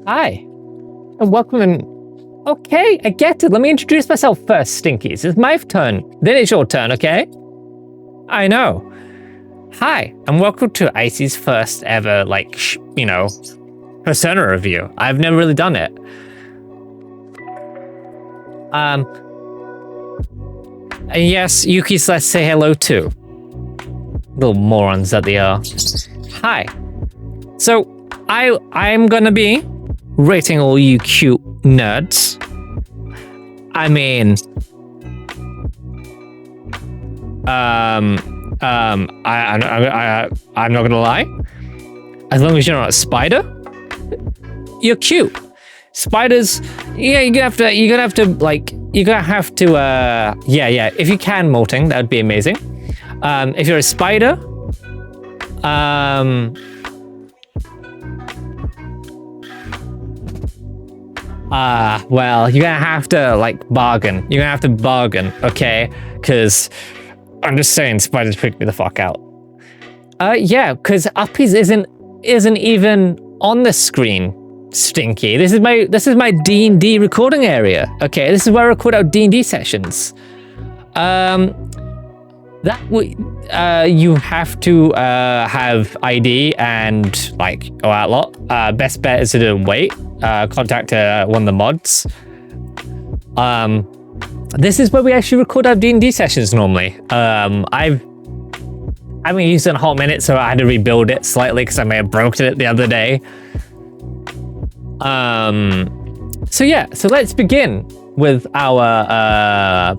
Hi, and welcome in. Okay, I get it. Let me introduce myself first, Stinkies. It's my turn. Then it's your turn, okay? I know. Hi, and welcome to Icy's first ever, Fursona review. I've never really done it. And yes, Yuki's let's say hello too. Little morons that they are. Hi. So, I'm gonna be rating all you cute nerds. I mean, I'm not gonna lie. As long as you're not a spider, you're cute. Spiders, yeah, you're gonna have to. If you can molting, that would be amazing. If you're a spider, well, you're gonna have to bargain. You're gonna have to bargain, okay? Because I'm just saying, spiders freak me the fuck out. Yeah, because Uppies isn't even on the screen. Stinky. This is my D&D recording area. Okay, this is where I record our D&D sessions. You have to have ID and go out a lot. Best bet is to wait. Contact one of the mods. This is where we actually record our D&D sessions normally. I haven't used it in a hot minute, so I had to rebuild it slightly because I may have broken it the other day. So let's begin with our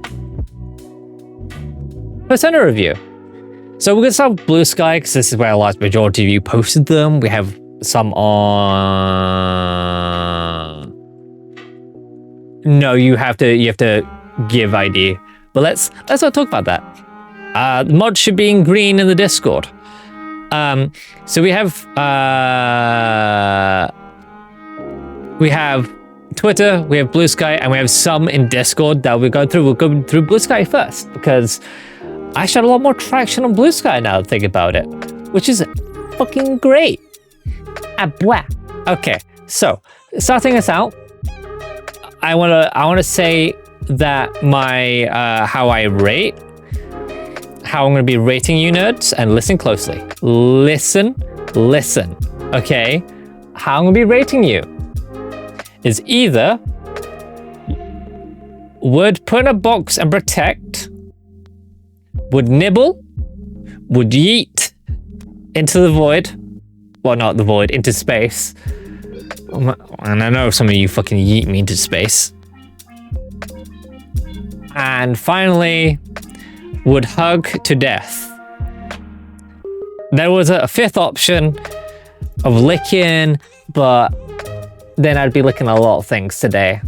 Fursona review. So we're gonna start with Blue Sky because this is where a large majority of you posted them. We have some on. No, you have to give ID. But let's not talk about that. The mod should be in green in the Discord. So we have Twitter, we have Blue Sky, and we have some in Discord that we'll go through. We'll go through Blue Sky first because I showed a lot more traction on Blue Sky now that I think about it, which is fucking great. Okay, so starting us out, I wanna say that my how I'm gonna be rating you nerds, and listen closely. Listen. Okay, how I'm gonna be rating you is either would put in a box and protect, would nibble, would yeet into the void. Well, not the void, into space. And I know some of you fucking yeet me into space. And finally, would hug to death. There was a fifth option of licking, but then I'd be licking a lot of things today.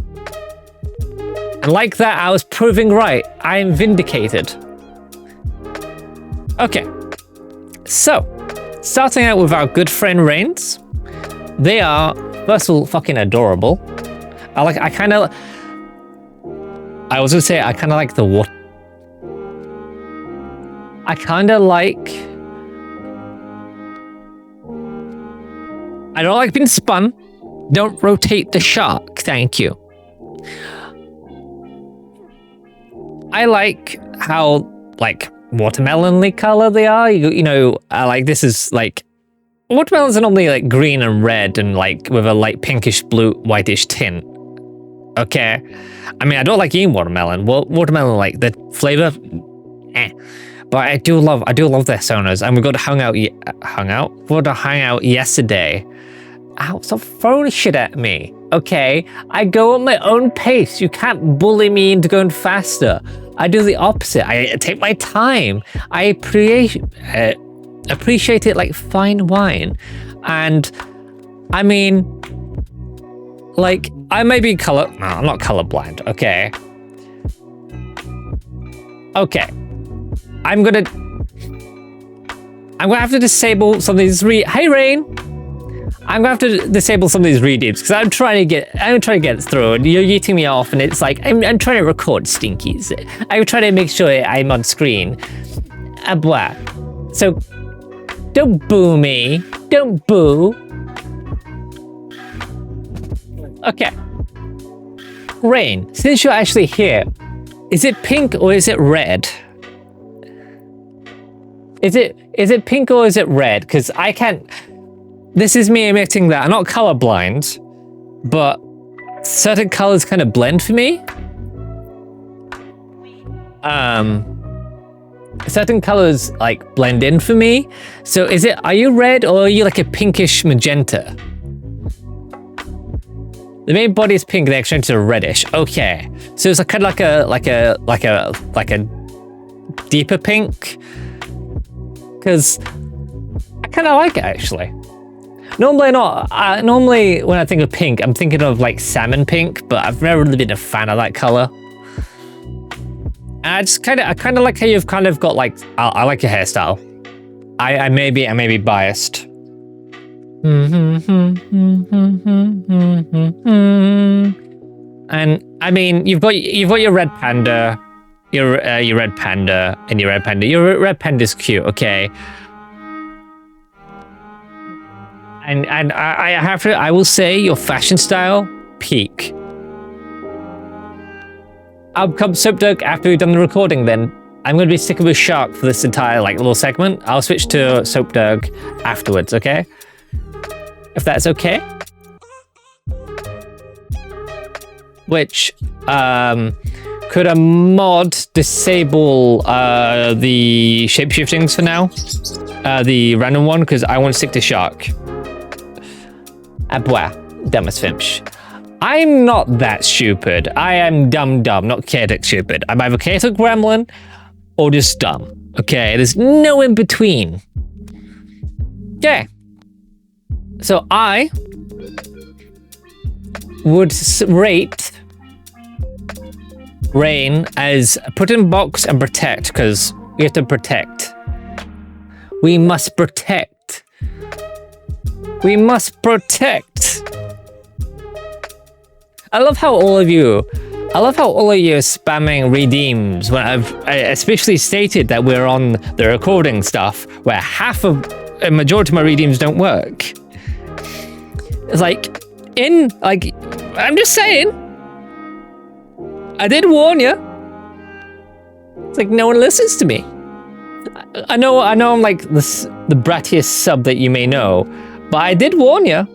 And like that, I was proving right. I am vindicated. Okay, so starting out with our good friend Reigns. They are, first of all, fucking adorable. I was gonna say I kind of like the water. I don't like being spun. Don't rotate the shark, thank you. I like how watermelon-y color they are. This is watermelons are normally green and red and with a light pinkish blue whitish tint. Okay, I mean I don't like eating watermelon. Watermelon the flavor, but I do love their sonas. And we got to hang out yesterday. Ow, stop throwing shit at me. Okay, I go at my own pace. You can't bully me into going faster. I do the opposite. I take my time. I appreciate it like fine wine. And I mean, I may be I'm not colorblind, okay? Okay. I'm gonna have to disable some of these Hey, Rain! I'm gonna have to disable some of these redeems because I'm trying to get it through, and you're eating me off, and it's I'm trying to record Stinkies. I'm trying to make sure I'm on screen. Blah. So don't boo me. Don't boo. Okay. Rain, since you're actually here, is it pink or is it red? Is it pink or is it red? Because I can't... This is me admitting that I'm not colorblind, but certain colors kind of blend for me. Certain colors like blend in for me. So are you red or are you like a pinkish magenta? The main body is pink, the extremes are reddish. Okay, so it's kind of like a deeper pink. Because I kind of like it actually. Normally not. Normally when I think of pink, I'm thinking of like salmon pink, but I've never really been a fan of that color. And I kind of like how you've kind of got like. I like your hairstyle. I may be biased. And I mean, you've got your red panda, your red panda, and your red panda. Your red panda's cute, okay. And I will say your fashion style peak. I'll come Soap Dog after we've done the recording. Then I'm going to be sticking with Shark for this entire like little segment. I'll switch to Soap Dog afterwards, okay? If that's okay. Which, could a mod disable the shapeshiftings for now? The random one, because I want to stick to Shark. Bois, dumbest Finch. I'm not that stupid. I am dumb, not chaotic stupid. I'm either chaotic gremlin or just dumb. Okay, there's no in between. Okay. So I would rate Rain as put in box and protect, because we have to protect. We must protect. We must protect. I love how all of you are spamming redeems when I've especially stated that we're on the recording stuff where a majority of my redeems don't work. It's like, I'm just saying. I did warn you. It's like no one listens to me. I know I'm like the brattiest sub that you may know, but I did warn you.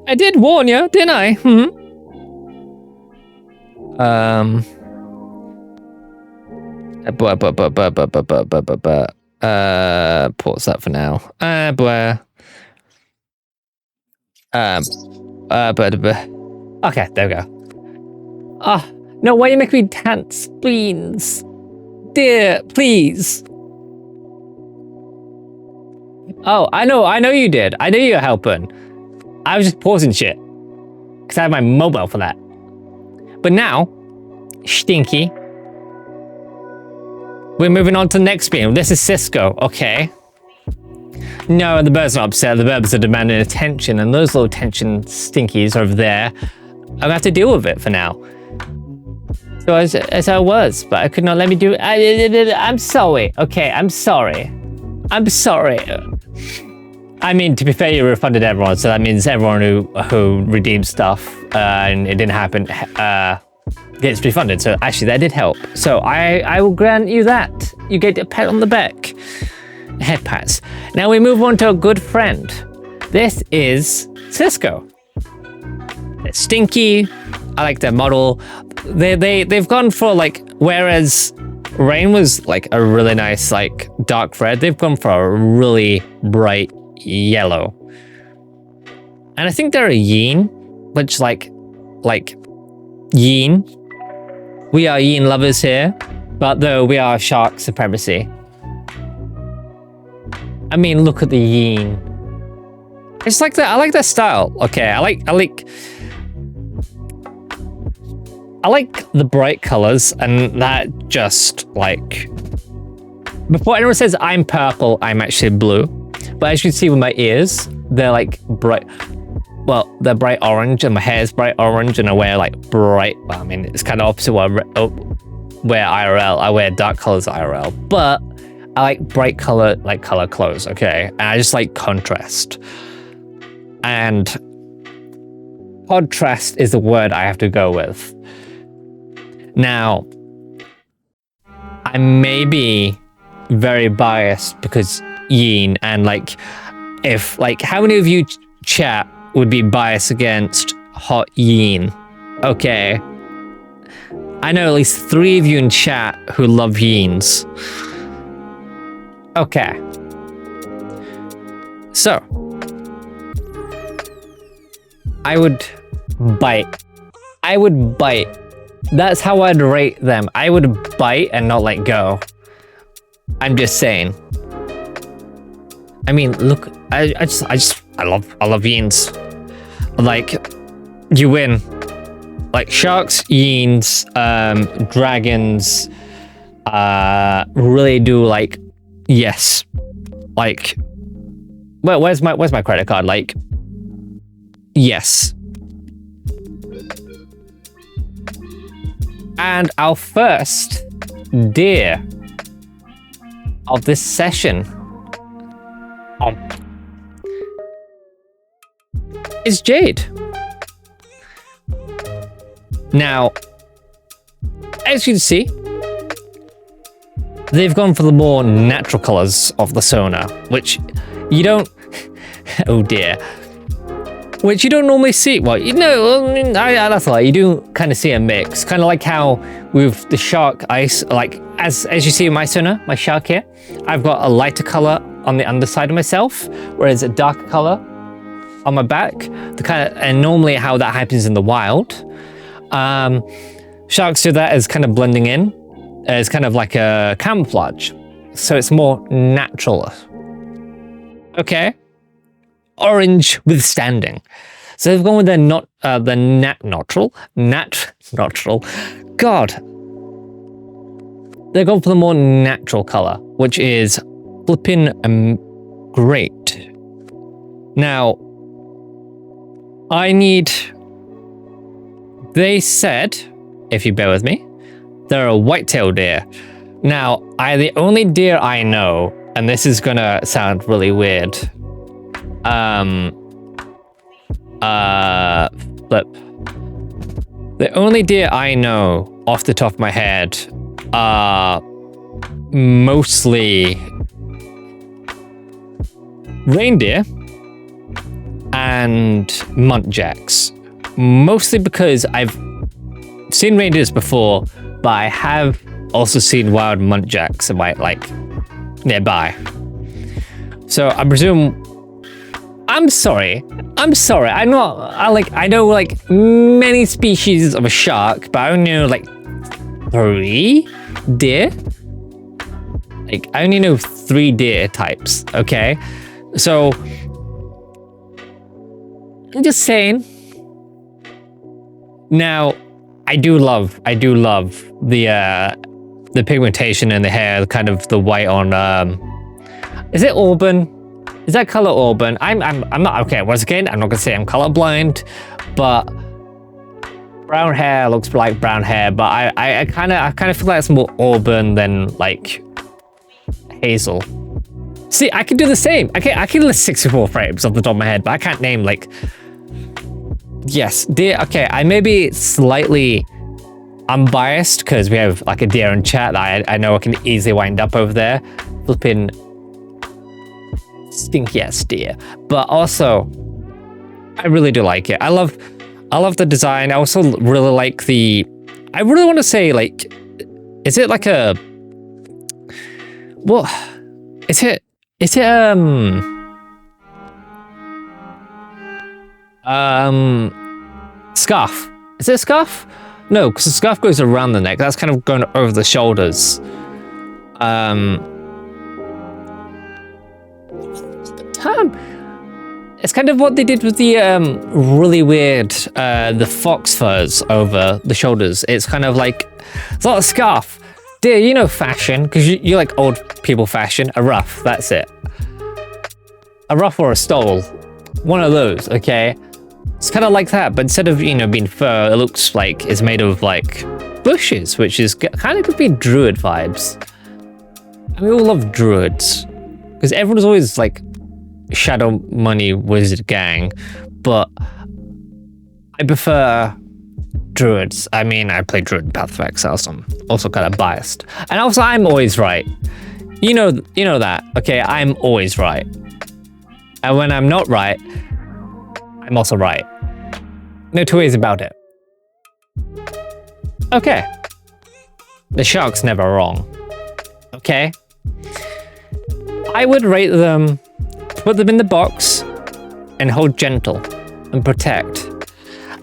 I did warn you, didn't I? Pause that for now. Okay, there we go. No, why you make me dance, beans? Dear, please. Oh, I know you did. I knew you were helping. I was just pausing shit. Because I have my mobile for that. But now, Stinky. We're moving on to the next beam. This is Cisco, okay. No, the bird's not upset. The birds are demanding attention, and those little attention stinkies over there, I'm gonna have to deal with it for now. So as I was, but I could not let me do it. I'm sorry. Okay, I'm sorry. I'm sorry. I mean, to be fair, you refunded everyone, so that means everyone who redeemed stuff and it didn't happen gets refunded. So actually, that did help. So I will grant you that. You get a pat on the back. Head pats. Now we move on to a good friend. This is Cisco. They're stinky. I like their model. They've gone for like, whereas Rain was like a really nice like dark red, they've gone for a really bright yellow. And I think they're a yin, which like yin. We are yin lovers here, but though we are shark supremacy. I mean, look at the yin. It's like that. I like that style. Okay, I like the bright colors, and that just like, before anyone says I'm purple, I'm actually blue. But as you can see with my ears, they're like bright. Well, they're bright orange, and my hair is bright orange, and I wear like bright. Well, I mean, it's kind of opposite what I wear IRL. I wear dark colors IRL, but I like bright color clothes. Okay, and I just like contrast. And contrast is the word I have to go with. Now, I may be very biased because Yin, and like, if like, how many of you chat would be biased against hot Yin? Okay. I know at least 3 of you in chat who love Yins. Okay. So, I would bite. I would bite. That's how I'd rate them. I would bite and not let go. I'm just saying. I mean, look, I love Yins. Like, you win. Like sharks, Yins, dragons, really do like, yes. Like, well, where's my credit card? Like, yes. And our first deer of this session is Jade. Now, as you can see, they've gone for the more natural colors of the Sona, which you don't, oh dear, which you don't normally see. Well, you know, that's a lie. You do kind of see a mix, kind of like how with the shark ice, like as you see in my Sona, my shark here, I've got a lighter color on the underside of myself, whereas a darker color on my back. The kind of, and normally how that happens in the wild. Sharks do that as kind of blending in, as kind of like a camouflage, so it's more natural. Okay, orange withstanding. So they've gone with their natural. God, they're going for the more natural color, which is flipping great. Now, they said, if you bear with me, they're a white-tailed deer. Now, the only deer I know, and this is gonna sound really weird. Flip. The only deer I know off the top of my head are mostly reindeer and muntjacs. Mostly because I've seen reindeers before, but I have also seen wild muntjacs like nearby. So I presume. I'm sorry. I know like many species of a shark, but I only know like 3 deer. Like I only know 3 deer types. Okay, so I'm just saying. Now, I do love the pigmentation in the hair, kind of the white on. Is it auburn? Is that color auburn? I'm not okay. Once again, I'm not gonna say I'm colorblind, but brown hair looks like brown hair. But I kind of feel like it's more auburn than like hazel. See, I can do the same. I can list 64 frames off the top of my head, but I can't name like. Yes, deer. Okay, I may be slightly unbiased because we have like a deer in chat that I know I can easily wind up over there. Flipping stinky ass deer. But also, I really do like it. I love the design. I also really like the. I really want to say like, is it like a? What? Is it scarf. Is it a scarf? No, because the scarf goes around the neck. That's kind of going over the shoulders. It's kind of what they did with the really weird the fox furs over the shoulders. It's kind of like it's not a scarf. Dear, you know fashion, because you like old people fashion. A ruff, that's it. A ruff or a stole. One of those, okay? It's kind of like that, but instead of, being fur, it looks like it's made of, like, bushes, which is kind of could be druid vibes. And we all love druids. Because everyone's always, like, shadow money wizard gang. But I prefer druids. I mean, I play druid Path of Exile, so I'm also kind of biased. And also, I'm always right. You know that, okay? I'm always right. And when I'm not right, I'm also right. No two ways about it. Okay. The shark's never wrong. Okay? I would rate them, put them in the box, and hold gentle, and protect.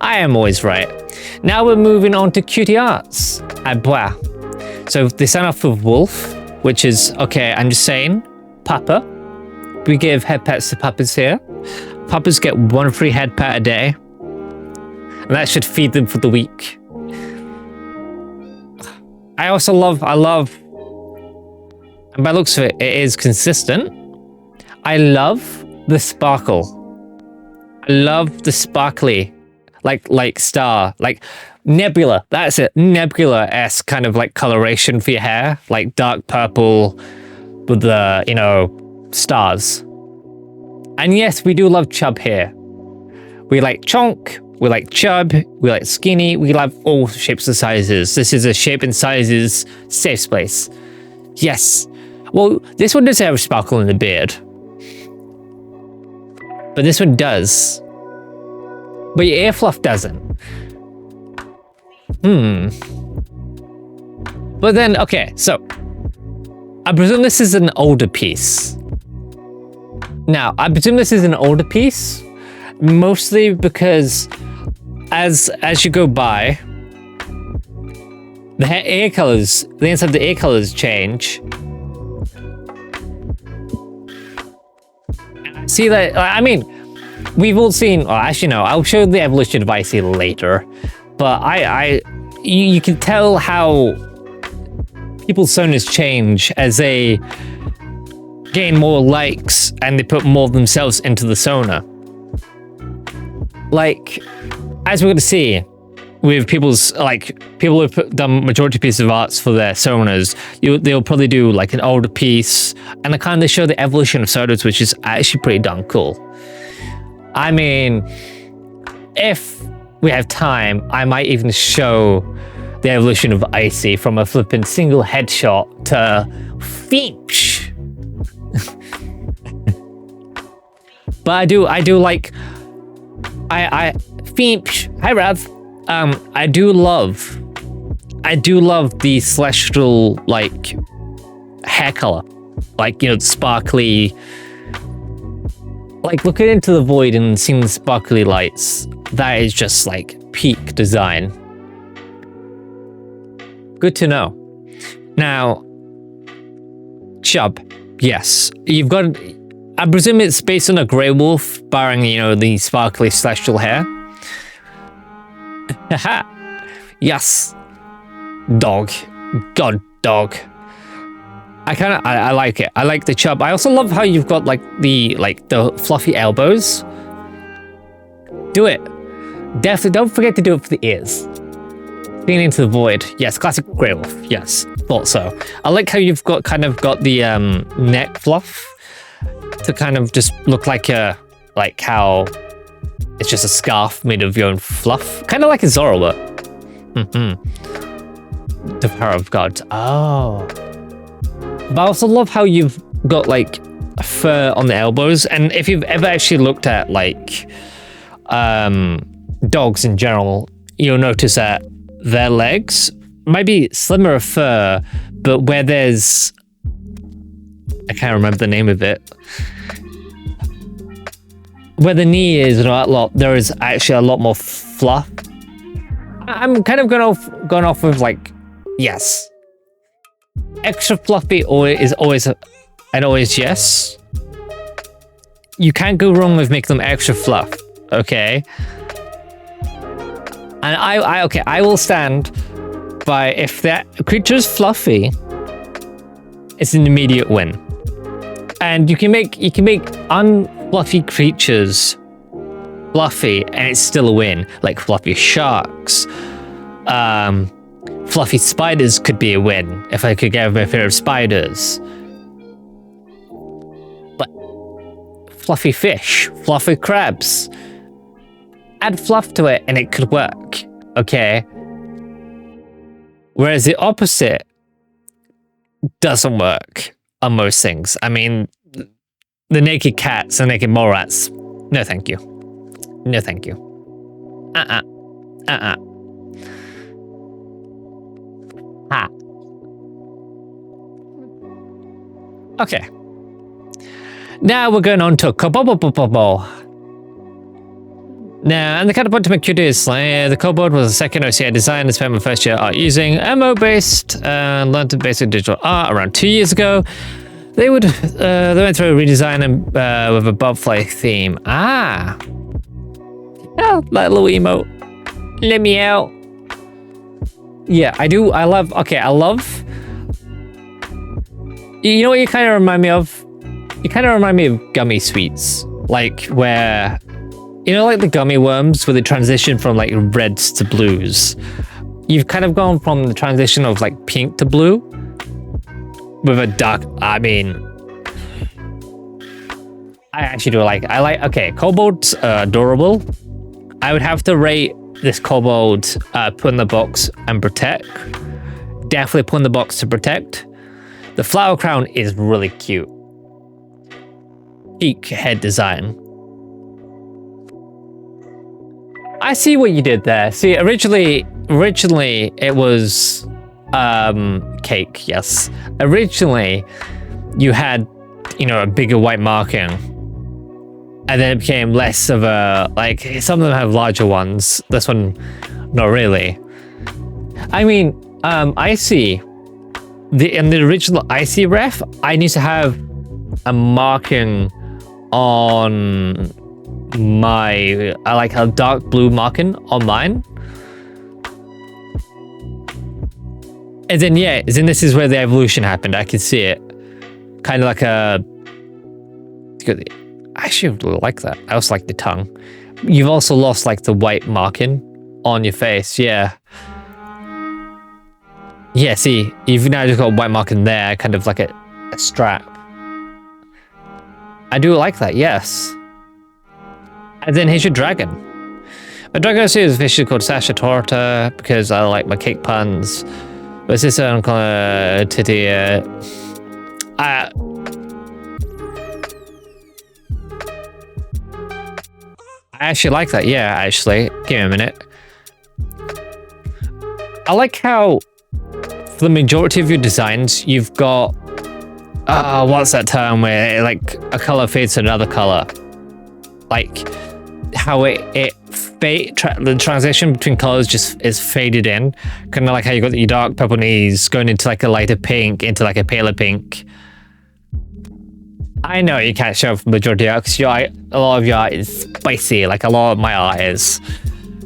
I am always right. Now we're moving on to cutie arts. Abois. So they sign off with wolf, which is, okay, I'm just saying, papa. We give head pets to puppies here. Puppies get 1 free head pet a day. And that should feed them for the week. I love, and by the looks of it, it is consistent. I love the sparkle. I love the sparkly, like star, like nebula. That's it, nebula-esque kind of like coloration for your hair, like dark purple with the, you know, stars. And yes, we do love chub here. We like chonk, we like chub, we like skinny, we love all shapes and sizes. This is a shape and sizes safe space. Yes. Well, this one does have a sparkle in the beard. But this one does. But your ear fluff doesn't. But then, okay, so I presume this is an older piece. Now, I presume this is an older piece, mostly because as you go by, the ear colors, the inside of the ear colors change. See that? I mean, we've all seen. Well, actually, no. I'll show the evolution of Icy later, but you can tell how people's sonas change as they gain more likes and they put more of themselves into the sona. Like, as we're going to see with people's, like, people who've done majority pieces of arts for their sonas, they'll probably do like an older piece and they kind of show the evolution of sonas, which is actually pretty darn cool. I mean, if we have time, I might even show the evolution of Icy from a flippin' single headshot to Feesh. But I do like, Feesh. Hi, Rav. I do love the celestial, like, hair color. Like, you know, the sparkly, like, looking into the void and seeing the sparkly lights. That is just, like, peak design. Good to know. Now, chub. Yes. You've got, I presume it's based on a grey wolf, barring, you know, the sparkly celestial hair. Haha. Yes. Dog. God, dog. I like it. I like the chub. I also love how you've got like the fluffy elbows. Do it. Definitely don't forget to do it for the ears. Seeing into the void. Yes, classic grey wolf. Yes, thought so. I like how you've got the neck fluff to kind of just look like how it's just a scarf made of your own fluff. Kind of like a Zoroa. The power of God. Oh. But I also love how you've got like fur on the elbows. And if you've ever actually looked at like dogs in general, you'll notice that their legs might be slimmer of fur, but where there's, I can't remember the name of it, where the knee is and all that lot, there is actually a lot more fluff. I'm kind of going off with like, yes. Extra fluffy is always yes. You can't go wrong with making them extra fluff, okay? And I will stand by if that creature's fluffy, it's an immediate win. And you can make unfluffy creatures fluffy and it's still a win. Like fluffy sharks. Fluffy spiders could be a win if I could get over my fear of spiders. But fluffy fish, fluffy crabs. add fluff to it and it could work, okay? Whereas the opposite doesn't work on most things. I mean, the naked cats and naked mole rats, no thank you. No thank you. Ah. Okay. Now we're going on to Kobobo. Now, and the counterpoint to make is the Kobold was the second OCI design. I spent my first year art using MO-based and learned basic digital art around 2 years ago. They went through a redesign and, with a bobfly theme. Ah. Oh, that little emote. Let me out. Yeah, I do. I love. You know what you kind of remind me of? You kind of remind me of gummy sweets. Like where, you know, like the gummy worms where they transition from like reds to blues. You've kind of gone from the transition of like pink to blue with a dark. I mean, I actually do like. Okay, Kobold's adorable. I would have to rate this Kobold put in the box and protect. Definitely put in the box to protect. The flower crown is really cute. Peak head design. I see what you did there. See, originally it was cake, yes. Originally you had, you know, a bigger white marking. And then it became less of a, like, some of them have larger ones. This one, not really. I mean, Icy, in the original Icy ref, I need to have a marking on my, I like a dark blue marking on mine. And then, yeah, then this is where the evolution happened. I can see it. Kind of like a, I actually really like that. I also like the tongue. You've also lost like the white marking on your face. Yeah. Yeah, see, you've now just got a white marking there, kind of like a strap. I do like that, yes. And then here's your dragon. My dragon is officially called Sasha Torta because I like my cake puns. But this is titty. I actually like that, yeah, actually. Give me a minute. I like how, for the majority of your designs, you've got... what's that term where, like, a color fades to another color? Like, how the transition between colors just is faded in. Kind of like how you got your dark purple knees going into, like, a lighter pink, into, like, a paler pink. I know you can't show the majority of because a lot of your art is spicy, like a lot of my art is.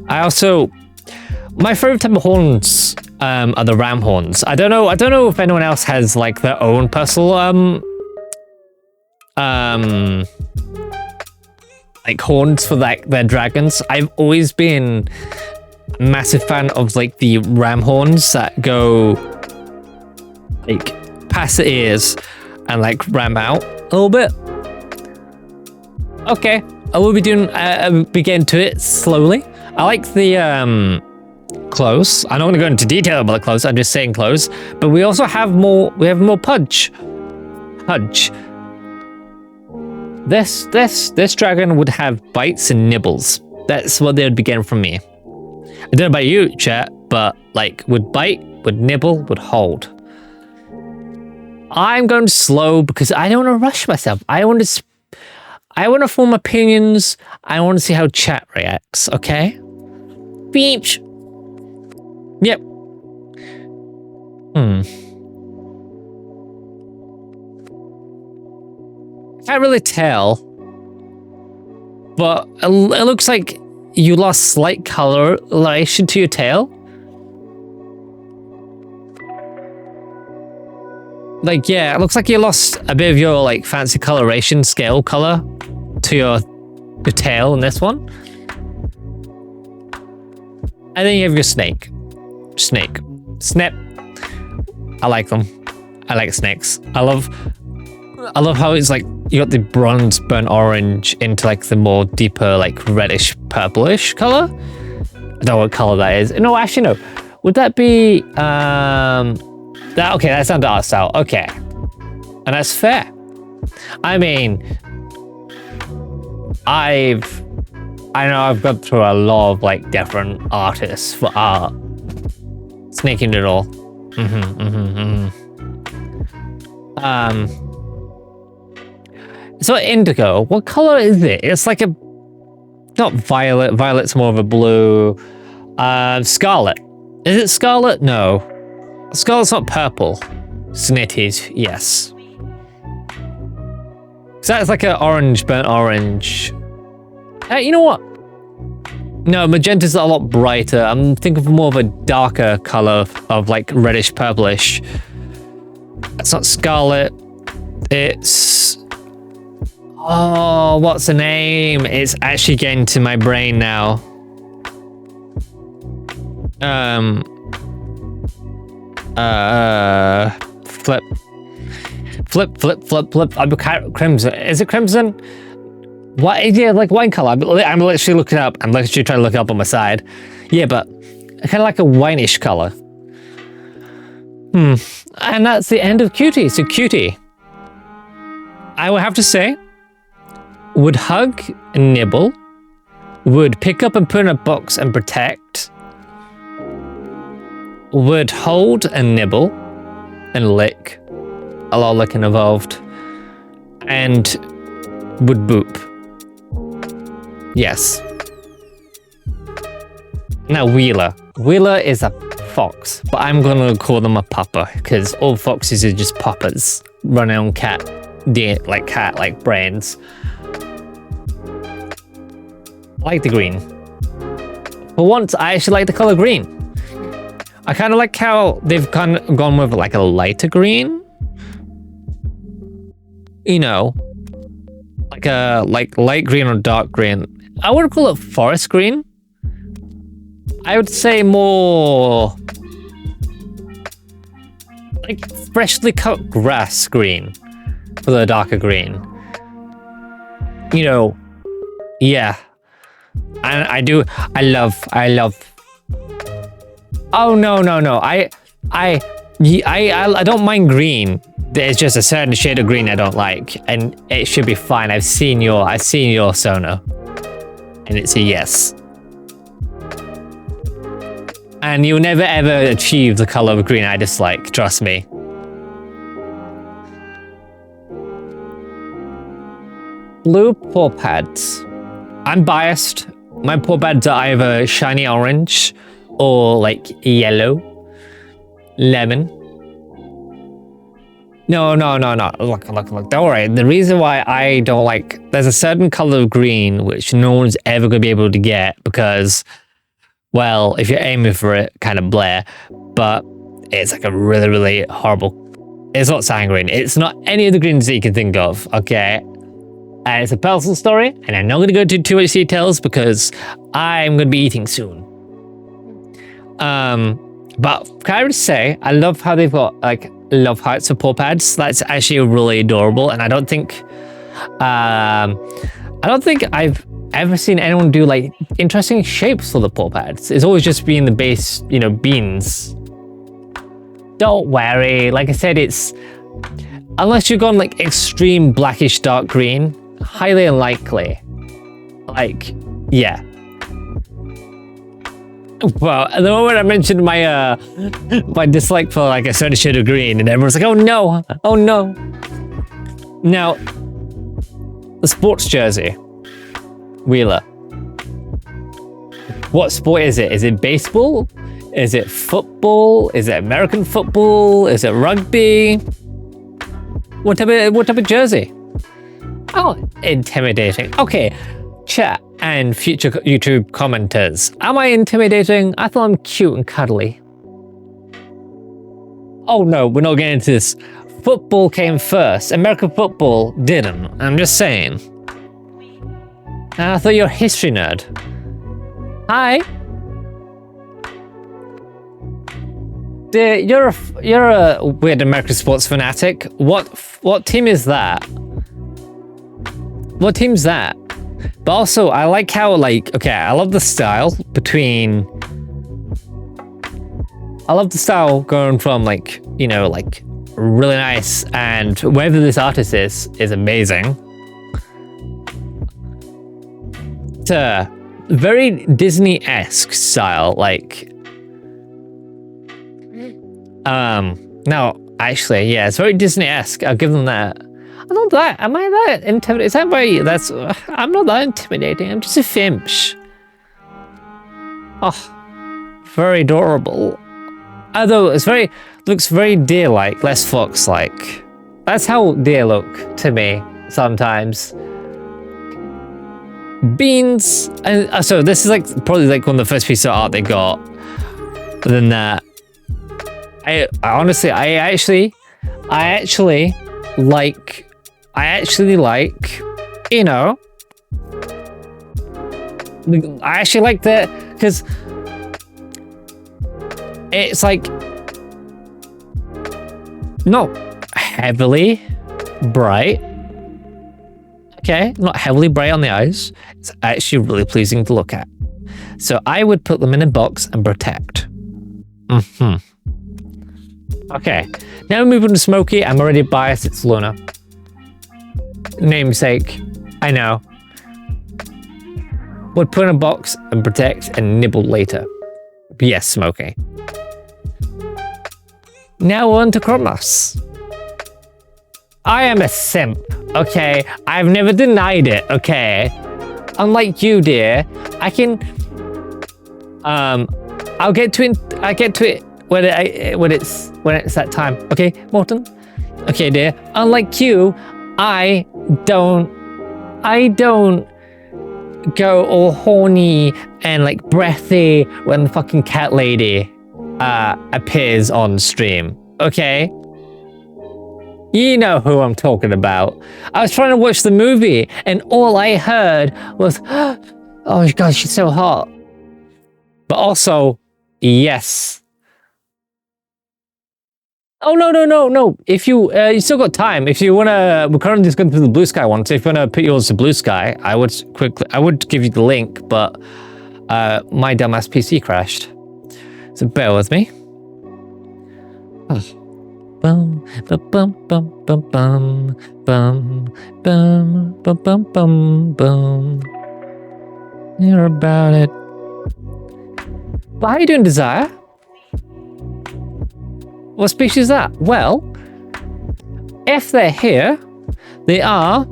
I also, my favorite type of horns are the ram horns. I don't know if anyone else has like their own personal like horns for like their dragons. I've always been a massive fan of like the ram horns that go like past the ears and like ram out a little bit. Okay, I will be doing. Be getting to it slowly. I like the clothes. I'm not going to go into detail about the clothes. I'm just saying clothes. But we also have more. We have more pudge. Pudge. This dragon would have bites and nibbles. That's what they would be getting from me. I don't know about you, chat, but like would bite, would nibble, would hold. I'm going slow because I don't want to rush myself. I want to form opinions. I want to see how chat reacts, okay? Beep. Yep. Can't really tell. But it looks like you lost slight coloration to your tail. Like, yeah, it looks like you lost a bit of your, like, fancy coloration scale color to your tail in this one. And then you have your snake. Snip. I like them. I like snakes. I love I love how it's like you got the bronze burnt orange into like the more deeper like reddish purplish color. I don't know what color that is. No, actually no. Would that be that? Okay, that's under art style. Okay, and that's fair. I mean, I know I've gone through a lot of like different artists for art. Sneaky Noodle. So indigo, what color is it? It's like a, not violet. Violet's more of a blue. Scarlet. Is it scarlet? No. Scarlet's not purple. Snitties, yes. So that's like an orange, burnt orange. You know what? No, magenta's a lot brighter. I'm thinking of more of a darker color of like reddish purplish. It's not scarlet. It's... Oh, what's the name? It's actually getting to my brain now. Flip. Crimson. Is it crimson? What? Yeah, like wine color. I'm literally looking up. I'm literally trying to look it up on my side. Yeah, but kind of like a wineish color. And that's the end of Cutie. So Cutie, I would have to say, would hug and nibble, would pick up and put in a box and protect, would hold and nibble and lick, a lot of licking involved, and would boop. Yes. Now Wheeler. Wheeler is a fox, but I'm gonna call them a pupper because all foxes are just puppers running on cat brains. I like the green. For once, I actually like the color green. I kind of like how they've kind of gone with like a lighter green. You know, like a light green or dark green. I wouldn't call it forest green. I would say more like freshly cut grass green for the darker green. You know, yeah. And I love. Oh no. I don't mind green. There's just a certain shade of green I don't like, and it should be fine. I've seen your Sona, and it's a yes. And you'll never ever achieve the color of green I dislike, trust me. Blue paw pads. I'm biased. My paw pads are either shiny orange or like yellow, lemon. No. Look. Don't worry. The reason why I don't like... There's a certain color of green which no one's ever going to be able to get because, well, if you're aiming for it, kind of blare. But it's like a really, really horrible... It's not sand green. It's not any of the greens that you can think of, okay? And it's a personal story, and I'm not going to go into too much details because I'm going to be eating soon. But can I just say, I love how they've got like love hearts for paw pads. That's actually really adorable, and I don't think I've ever seen anyone do like interesting shapes for the paw pads. It's always just been the base, you know, beans. Don't worry, like I said, it's unless you've gone like extreme blackish dark green, highly unlikely. Like, yeah. Well, at the moment I mentioned my my dislike for like a certain shade of green, and everyone's like, oh no. Now, the sports jersey, Wheeler. What sport is it? Is it baseball? Is it football? Is it American football? Is it rugby? What type of jersey? Oh, intimidating. Okay, chat and future YouTube commenters. Am I intimidating? I thought I'm cute and cuddly. Oh no, we're not getting into this. Football came first. American football didn't. I'm just saying. I thought you're a history nerd. Hi. Dear, you're a weird American sports fanatic. What team is that? What team's that? But also, I like how, like, okay, I love the style between... I love the style going from, like, you know, like, really nice, and whoever this artist is amazing, to very Disney-esque style, like... No, actually, yeah, it's very Disney-esque. I'll give them that. I'm not that. Am I that intimidating? Is that very? That's. I'm not that intimidating. I'm just a finch. Oh, very adorable. Although it's very looks very deer-like, less fox-like. That's how deer look to me sometimes. Beans. And so this is like probably like one of the first pieces of art they got. But then that. I honestly, I actually like, you know, I actually like that because it's like not heavily bright. Okay, not heavily bright on the eyes. It's actually really pleasing to look at. So I would put them in a box and protect. Okay, now moving to Smokey. I'm already biased, it's Luna. Namesake, I know. Would put in a box and protect and nibble later. Yes, Smokey. Now on to Kronos. I am a simp, okay? I've never denied it, okay? Unlike you, dear, I can... I'll get to it when it's that time. Okay, Morton? Okay, dear. Unlike you, I don't go all horny and like breathy when the fucking cat lady appears on stream. Okay? You know who I'm talking about. I was trying to watch the movie and all I heard was, oh my god, she's so hot. But also, yes. Oh, no. If you still got time. If you wanna, we're currently just going through the Blue Sky one. So if you wanna put yours to Blue Sky, I would give you the link, but my dumbass PC crashed. So bear with me. Bum bum bum bum bum bum bum bum bum bum bum bum. You're about it. But how are you doing, Desire? What species is that? Well, if they're here, they are...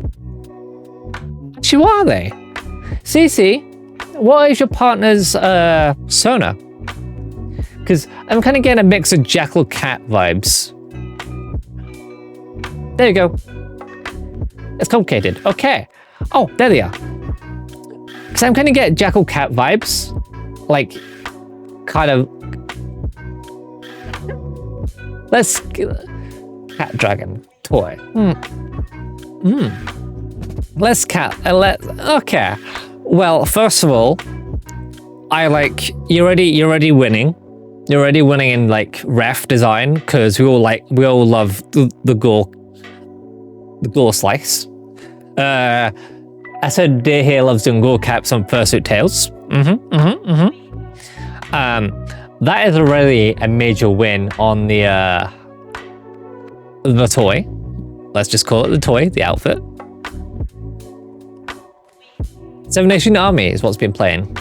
Actually, what are they? Cece, what is your partner's sona? Because I'm kind of getting a mix of jackal cat vibes. There you go. It's complicated. Okay. Oh, there they are. Because I'm kind of getting jackal cat vibes. Like, kind of... Let's... Cat dragon toy. Let's okay. Well, first of all, I like... You're already winning. You're already winning in, like, ref design, because we all love the gore slice. I said deer here loves doing gore caps on fursuit tails. That is already a major win on the toy. Let's just call it the toy, the outfit. Seven Nation Army is what's been playing.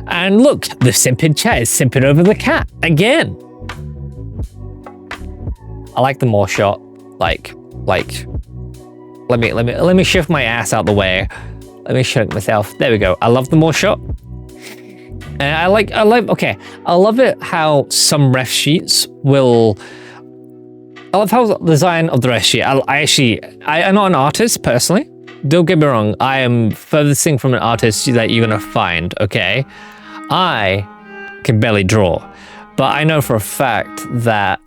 And look, the simping chat is simping over the cat again. I like the more shot. Like, let me shift my ass out the way. Let me shrink myself. There we go. I love the more shot. And I love it how some ref sheets will... I love how the design of the ref sheet, I'm not an artist personally. Don't get me wrong, I am furthest thing from an artist that you're gonna find, okay? I can barely draw, but I know for a fact that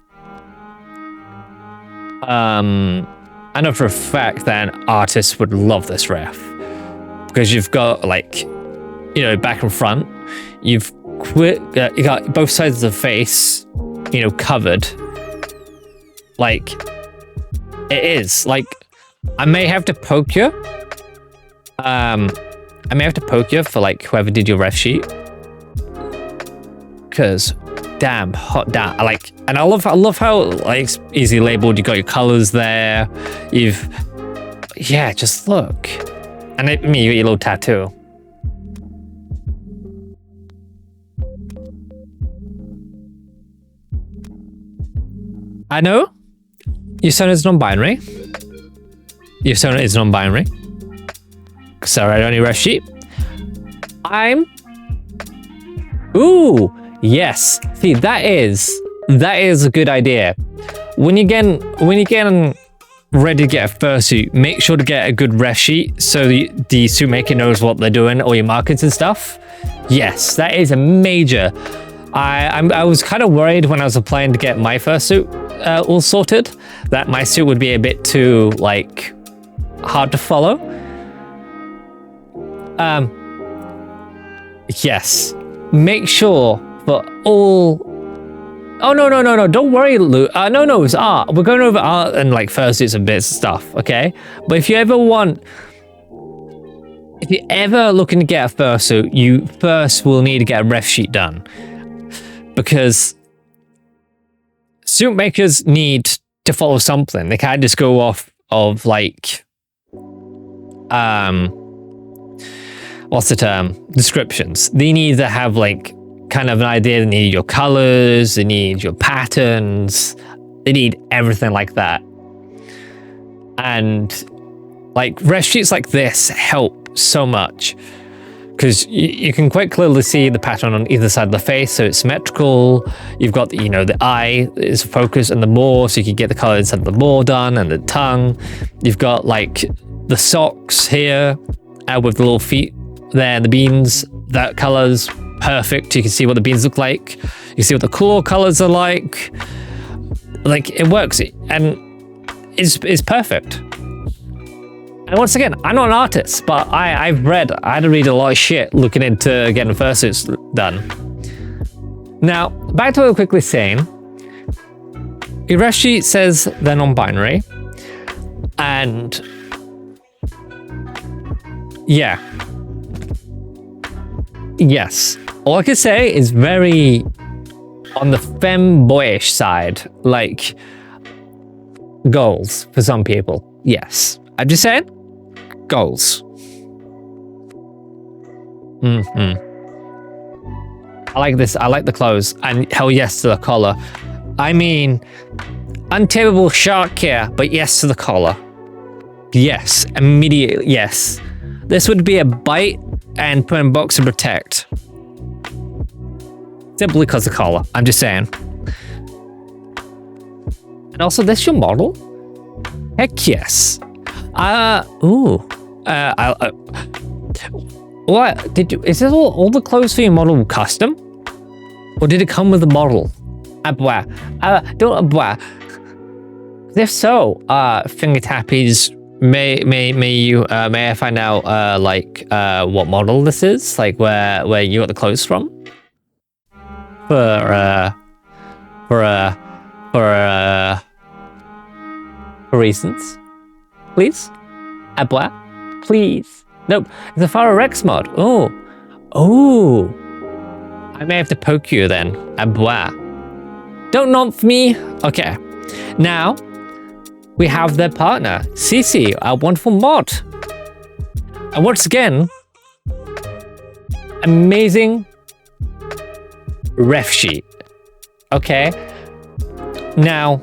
an artist would love this ref. Because you've got, like, you know, back and front, you've you got both sides of the face, you know, covered. Like, it is. Like, I may have to poke you. I may have to poke you for, like, whoever did your ref sheet. Because, damn, hot damn. And I love how, like, it's easy labeled. You got your colors there. Yeah, just look. And you got your little tattoo. I know your son is non-binary. Your son is non-binary. Sorry, on your ref sheet. Ooh, yes. See, that is a good idea. When you're getting ready to get a fursuit, make sure to get a good ref sheet so the suit maker knows what they're doing, all your markings and stuff. Yes, that is a major. I was kind of worried when I was applying to get my fursuit all sorted that my suit would be a bit too, like, hard to follow. Yes. Make sure for all... Oh, no. Don't worry, Luke. No, it's art. We're going over art and, like, fursuits and bits of stuff, okay? But if you're ever looking to get a fursuit, you first will need to get a ref sheet done. Because suit makers need to follow something. They can't just go off of, like... what's the term? Descriptions. They need to have, like, kind of an idea. They need your colors, they need your patterns, they need everything like that. And, like, ref sheets like this help so much because you can quite clearly see the pattern on either side of the face, so it's symmetrical. You've got the, you know, the eye is focused and the maw, so you can get the color inside the maw done, and the tongue. You've got, like, the socks here with the little feet there, the beans. That color's perfect. You can see what the beans look like. You can see what the claw colors are like. Like, it works, and it's perfect. And once again, I'm not an artist, but I had to read a lot of shit looking into getting fursuits done. Now, back to what I was quickly saying. Your ref sheet says they're non-binary, and yeah. Yes. All I can say is very on the femboyish side, like goals for some people. Yes. I'm just saying, goals. I like this. I like the clothes, and hell yes to the collar. I mean, untamable shark here, but yes to the collar. Yes, immediately, yes. This would be a bite and put in box to protect. Simply because of the collar. I'm just saying. And also, this your model? Heck yes. What did you? Is this all the clothes for your model custom, or did it come with the model? If so, finger tappies. May I find out what model this is? Like where you got the clothes from? For reasons, please. Please. Nope. It's a Faro Rex mod. Oh. I may have to poke you then. Don't nonf me. Okay. Now we have their partner, Cece, a wonderful mod. And once again, amazing ref sheet. Okay. Now,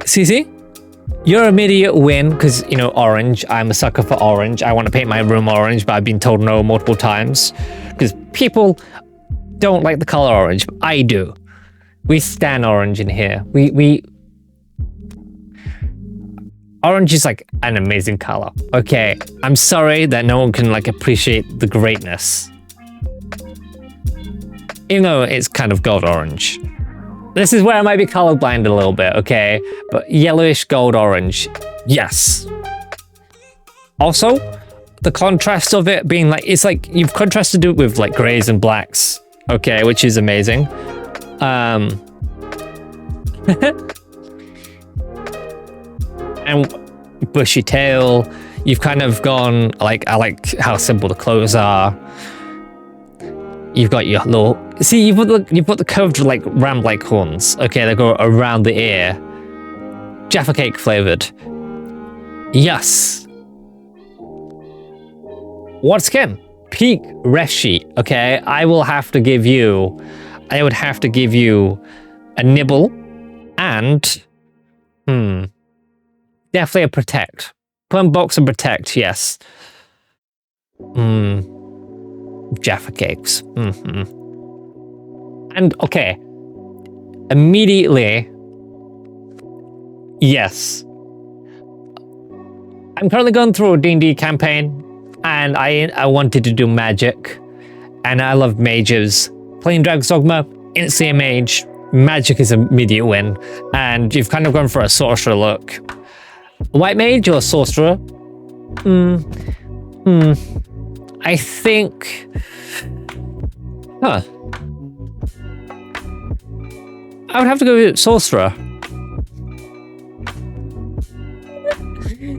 Cece, your immediate win, because, you know, orange. I'm a sucker for orange. I want to paint my room orange, but I've been told no multiple times. Because people don't like the color orange, but I do. We stan orange in here. Orange is like an amazing color. Okay, I'm sorry that no one can like appreciate the greatness. Even though it's kind of gold orange. This is where I might be colorblind a little bit, okay? But yellowish gold orange, yes. Also, the contrast of it being like, it's like you've contrasted it with like grays and blacks. Okay, which is amazing. And bushy tail. You've kind of gone like, I like how simple the clothes are. You've got your little, see, you've got the curved like ram-like horns. Okay, they go around the ear. Jaffa cake flavored. Yes. Once again, peak Reshi. Okay, I would have to give you a nibble and definitely a protect. Unbox and protect, yes. Jaffa cakes. And okay, immediately, yes. I'm currently going through a D&D campaign, and I wanted to do magic, and I love mages. Playing Dragon's Dogma, instantly a mage. Magic is an immediate win, and you've kind of gone for a sorcerer look. White mage or sorcerer? I think... Huh. I would have to go with sorcerer.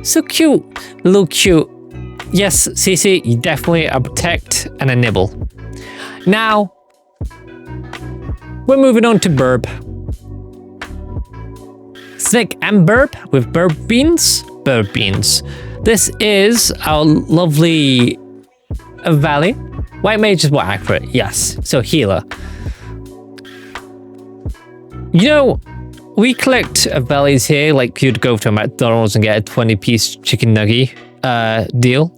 So cute. A little cute. Yes, Cece, definitely a protect and a nibble. Now, we're moving on to burb. Snake and burb with burb beans. Burb beans. This is our lovely valley. White mage is more accurate, yes. So healer. You know, we collect valleys here, like you'd go to McDonald's and get a 20-piece chicken nugget deal.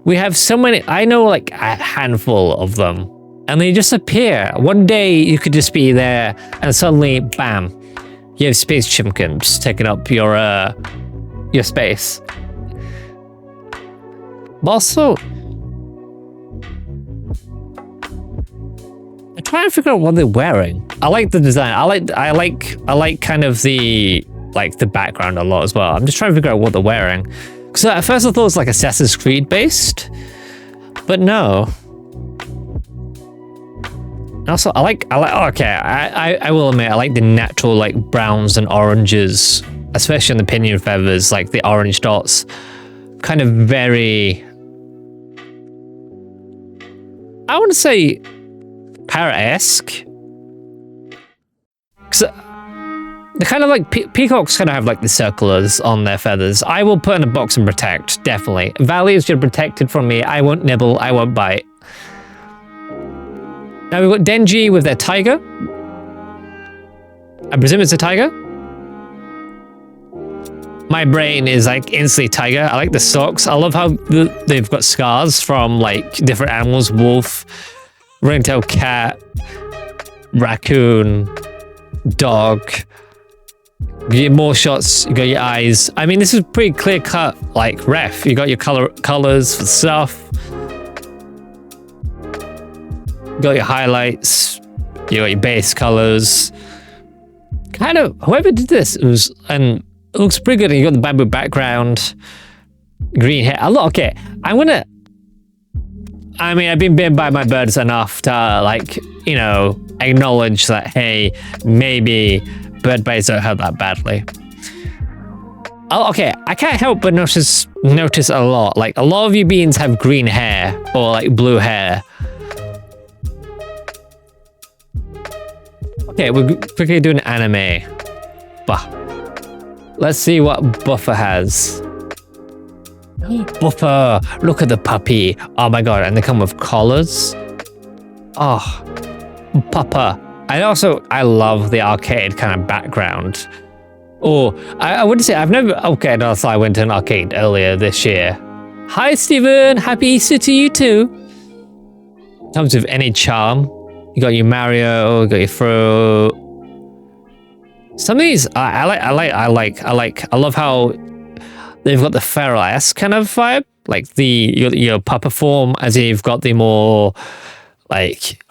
We have so many, I know like a handful of them, and they just appear. One day you could just be there and suddenly, bam, you have space chimkins taking up your space. But also, I'm trying to figure out what they're wearing. I like the design. I like kind of the background a lot as well. I'm just trying to figure out what they're wearing. Because at first I thought it was like Assassin's Creed based, but no. Also, okay, I will admit, I like the natural like browns and oranges, especially on the pinion feathers, like the orange dots. Kind of very, I want to say parrot-esque. They're kind of like, peacocks kind of have like the circulars on their feathers. I will put in a box and protect, definitely. Valley is just protected from me. I won't nibble, I won't bite. Now we've got Denji with their tiger. I presume it's a tiger? My brain is like instantly tiger. I like the socks. I love how they've got scars from like different animals. Wolf, ringtail cat, raccoon, dog. You get more shots, you got your eyes. I mean, this is pretty clear cut, like ref. You got your colors for stuff. You got your highlights. You got your base colors. Kind of, whoever did this, it looks pretty good. You got the bamboo background, green hair. Okay, I mean, I've been bitten by my birds enough to like, you know, acknowledge that, hey, maybe bird bites don't hurt that badly. Okay, I can't help but notice a lot. Like, a lot of you beings have green hair or like blue hair. Okay, we're quickly doing anime. Bah. Let's see what Buffer has. Buffer, look at the puppy. Oh my god, and they come with collars. Oh, Papa. I love the arcade kind of background. Or, I wouldn't say, I've never, okay, no, so I went to an arcade earlier this year. Hi, Steven, happy Easter to you too. Comes with any charm. You got your Mario, you got your fruit. Some of these, I love how they've got the feral-esque kind of vibe. Like your Papa form, as you've got the more, like,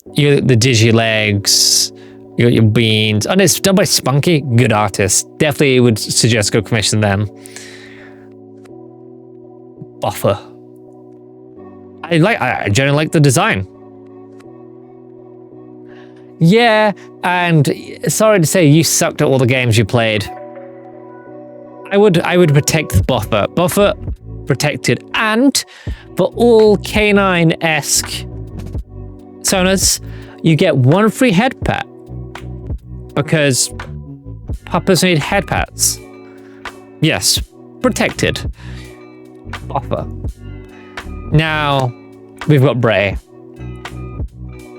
the digi legs, you got your beans, and it's done by Spunky, good artist. Definitely would suggest go commission them. Buffer. I generally like the design. Yeah, and sorry to say you sucked at all the games you played. I would protect the buffer. Buffer protected. And for all canine-esque sonas, you get 1 free head pat. Because puppies need head pats. Yes, protected. Buffer. Now, we've got Bray.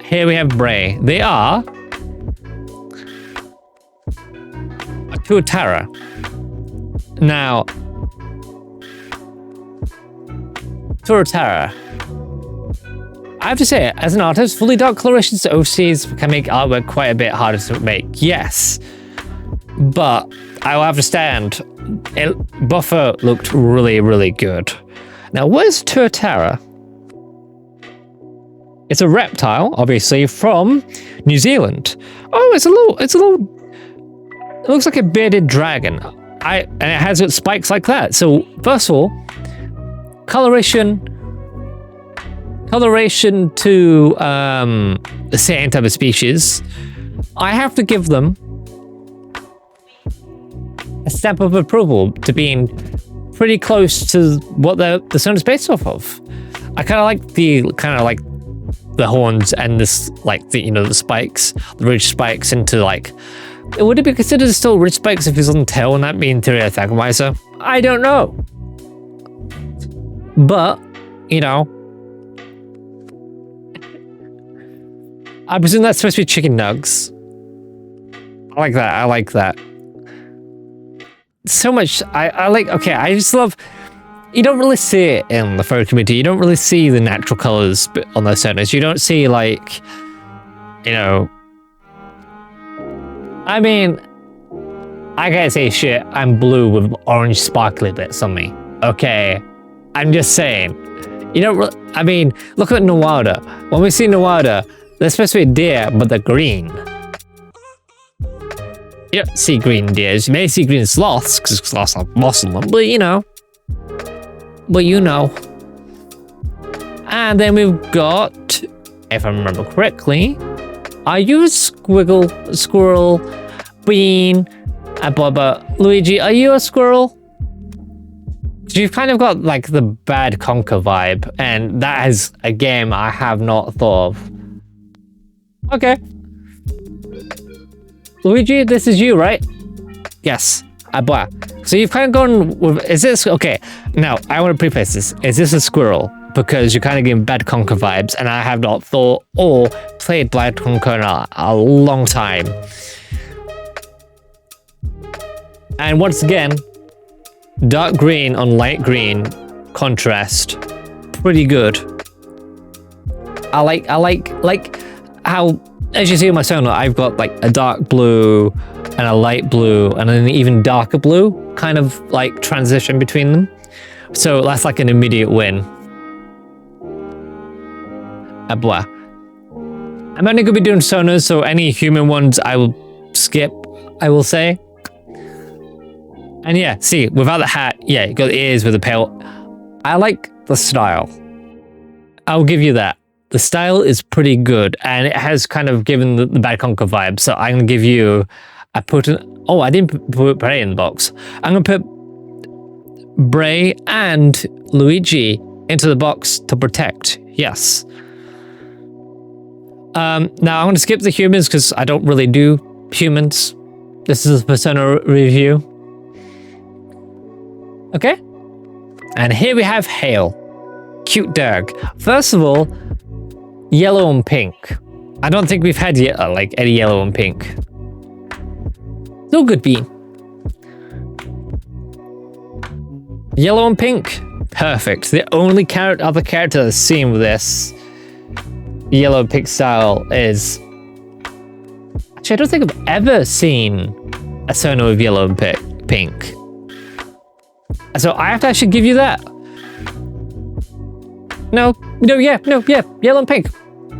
Here we have Bray. They are a Tuatara. Now, Tuatara. I have to say, as an artist, fully dark colorations to OCs can make artwork quite a bit harder to make. Yes, but I will have to stand. Buffer looked really, really good. Now, where's Tuatara? It's a reptile, obviously, from New Zealand. Oh, it's a little, it looks like a bearded dragon. And it has its spikes like that. So, first of all, coloration to the same type of species, I have to give them a stamp of approval to being pretty close to what the sona is based off of. I kind of like the horns and this, like, the spikes, the ridge spikes into, like, would it be considered still ridge spikes if it's on the tail and that be interior Thagomizer? I don't know. But, I presume that's supposed to be chicken nugs. I like that. So much, I just love, you don't really see it in the furry community. You don't really see the natural colors on those sonas. You don't see, like, I mean, I gotta say shit, I'm blue with orange sparkly bits on me. Okay, I'm just saying. You don't really, I mean, look at Nawada. When we see Nawada, they're supposed to be a deer, but they're green. You don't see green deers. You may see green sloths, because sloths have moss on them, but And then we've got, if I remember correctly, are you a squirrel, bean, Bubba, Luigi, are you a squirrel? You've kind of got, like, the bad conker vibe, and that is a game I have not thought of. Okay. Luigi, this is you, right? Yes. Blah. So you've kind of gone with, is this, okay, now, I want to preface this. Is this a squirrel? Because you're kind of giving bad conker vibes, and I have not thought or played bad conker in a long time. And once again, dark green on light green contrast, pretty good. I like how, as you see in my sona, I've got like a dark blue and a light blue and an even darker blue kind of like transition between them. So that's like an immediate win. Blah. I'm only gonna be doing sonas, so any human ones I will skip, I will say. And yeah, see, without the hat, yeah, you got the ears with the pale. I like the style. I'll give you that. The style is pretty good, and it has kind of given the Bad Conker vibe. So I'm gonna give you, I didn't put Bray in the box. I'm gonna put Bray and Luigi into the box to protect. Yes. Now I'm gonna skip the humans because I don't really do humans. This is a Fursona review. Okay, and here we have Hale. Cute dog. First of all, yellow and pink. I don't think we've had like any yellow and pink. No good bean. Yellow and pink. Perfect. The only other character that's seen with this yellow and pink style is... Actually, I don't think I've ever seen a Sona with yellow and pink. So I have to actually give you that. No, yellow and pink.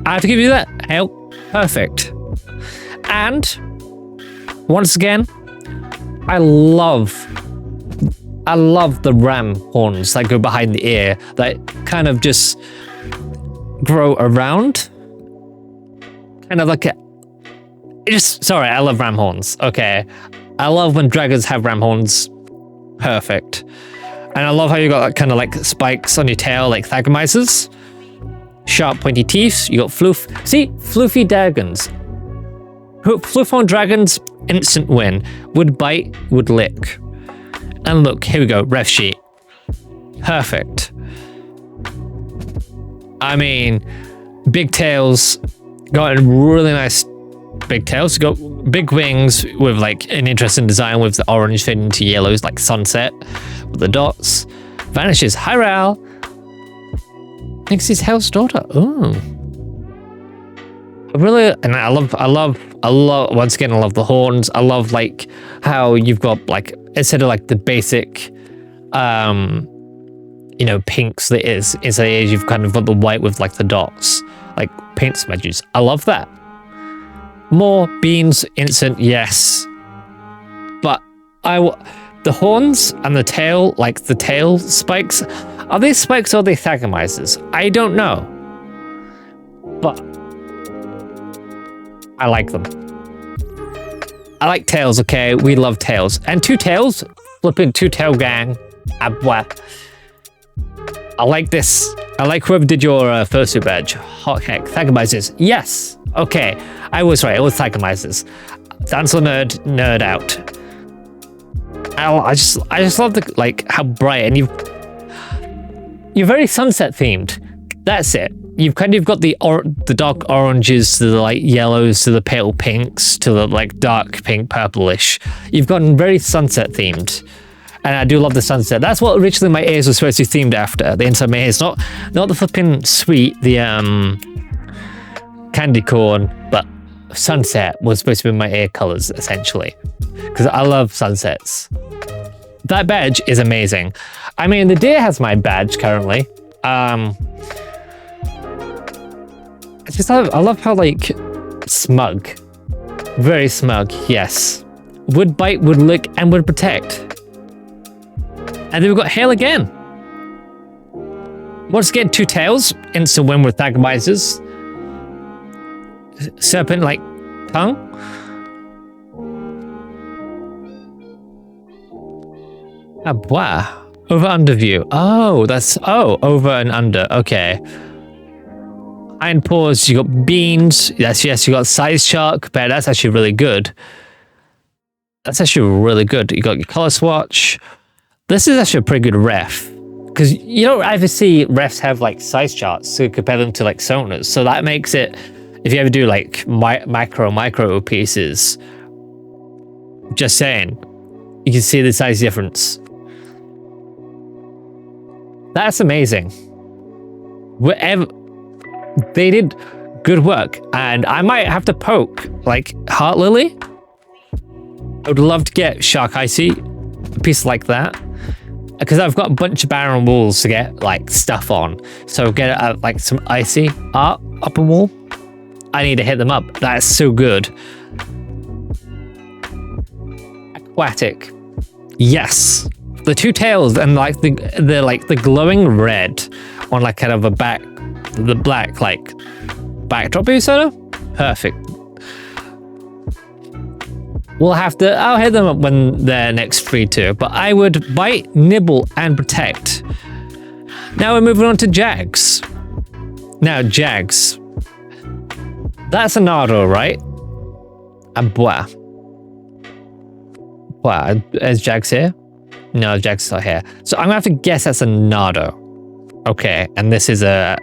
I have to give you that. Hell, perfect. And once again, I love the ram horns that go behind the ear, that kind of just grow around. Kind of like a... Sorry, I love ram horns. Okay. I love when dragons have ram horns. Perfect. And I love how you got that kind of like spikes on your tail, like Thagomisers. Sharp pointy teeth. You got floof. See? Floofy dragons. Floof on dragons, instant win. Would bite, would lick. And look, here we go, ref sheet. Perfect. I mean, big tails. Got a really nice big tails. Got big wings with like an interesting design with the orange fading into yellows like sunset with the dots. Vanishes. Hi, Ral. Thinks he's Hell's daughter. Ooh. I love, once again, I love the horns. I love like how you've got like, instead of like the basic, pinks that instead you've kind of got the white with like the dots, like paint smudges. I love that. More beans, instant, yes. But the horns and the tail, like the tail spikes, are they spikes or are they Thagomisers? I don't know. But I like them. I like tails, okay? We love tails. And two tails, flipping two tail gang. I like this. I like whoever did your fursuit badge. Hot heck, Thagomisers. Yes. Okay, I was right. It was Thagomisers. Dance nerd out. I just love the how bright, and you're very sunset themed. That's it. You've kind of got the dark oranges to the light yellows to the pale pinks to the like dark pink purplish. You've gotten very sunset themed. And I do love the sunset. That's what originally my ears were supposed to be themed after. The inside of my ears, not the flipping sweet, the candy corn, but sunset was supposed to be my ear colors essentially, because I love sunsets. That badge is amazing. I mean, the deer has my badge currently. I love how like smug, very smug. Yes, would bite, would lick, and would protect. And then we've got hail again. Once again, two tails. Instant win with Thagomisers. Serpent-like tongue. Ah, wow. Over under view. Oh, over and under. Okay. Hind paws, you got beans. Yes, you got size shark, but that's actually really good. That's actually really good. You got your color swatch. This is actually a pretty good ref, because you don't ever see refs have like size charts to compare them to like sonas. So that makes it, if you ever do like micro pieces, just saying, you can see the size difference. That's amazing. They did good work, and I might have to poke like Heart Lily. I would love to get Shark Icy, a piece like that. Because I've got a bunch of barren walls to get like stuff on, so get like some icy art up a wall. I need to hit them up. That's so good. Aquatic, yes. The two tails and like the glowing red on like kind of the black like backdrop sort of perfect. I'll hit them up when they're next free too, but I would bite, nibble, and protect. Now we're moving on to Jags. Now, Jags. That's a Nardo, right? And Bois. Is Jags here? No, Jags not here. So I'm gonna have to guess that's a Nardo. Okay, and this is a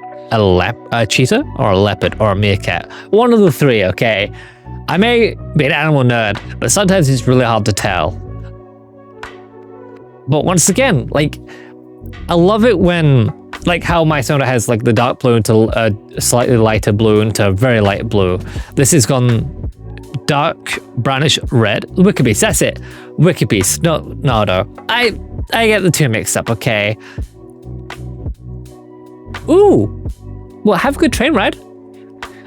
cheetah or a leopard or a meerkat. One of the three, okay. I may be an animal nerd, but sometimes it's really hard to tell. But once again, like, I love it when, like how my Sona has like the dark blue into a slightly lighter blue into a very light blue. This has gone dark brownish red. Wicked that's it. Wicked not Nardo. I get the two mixed up, okay. Ooh, well, have a good train ride.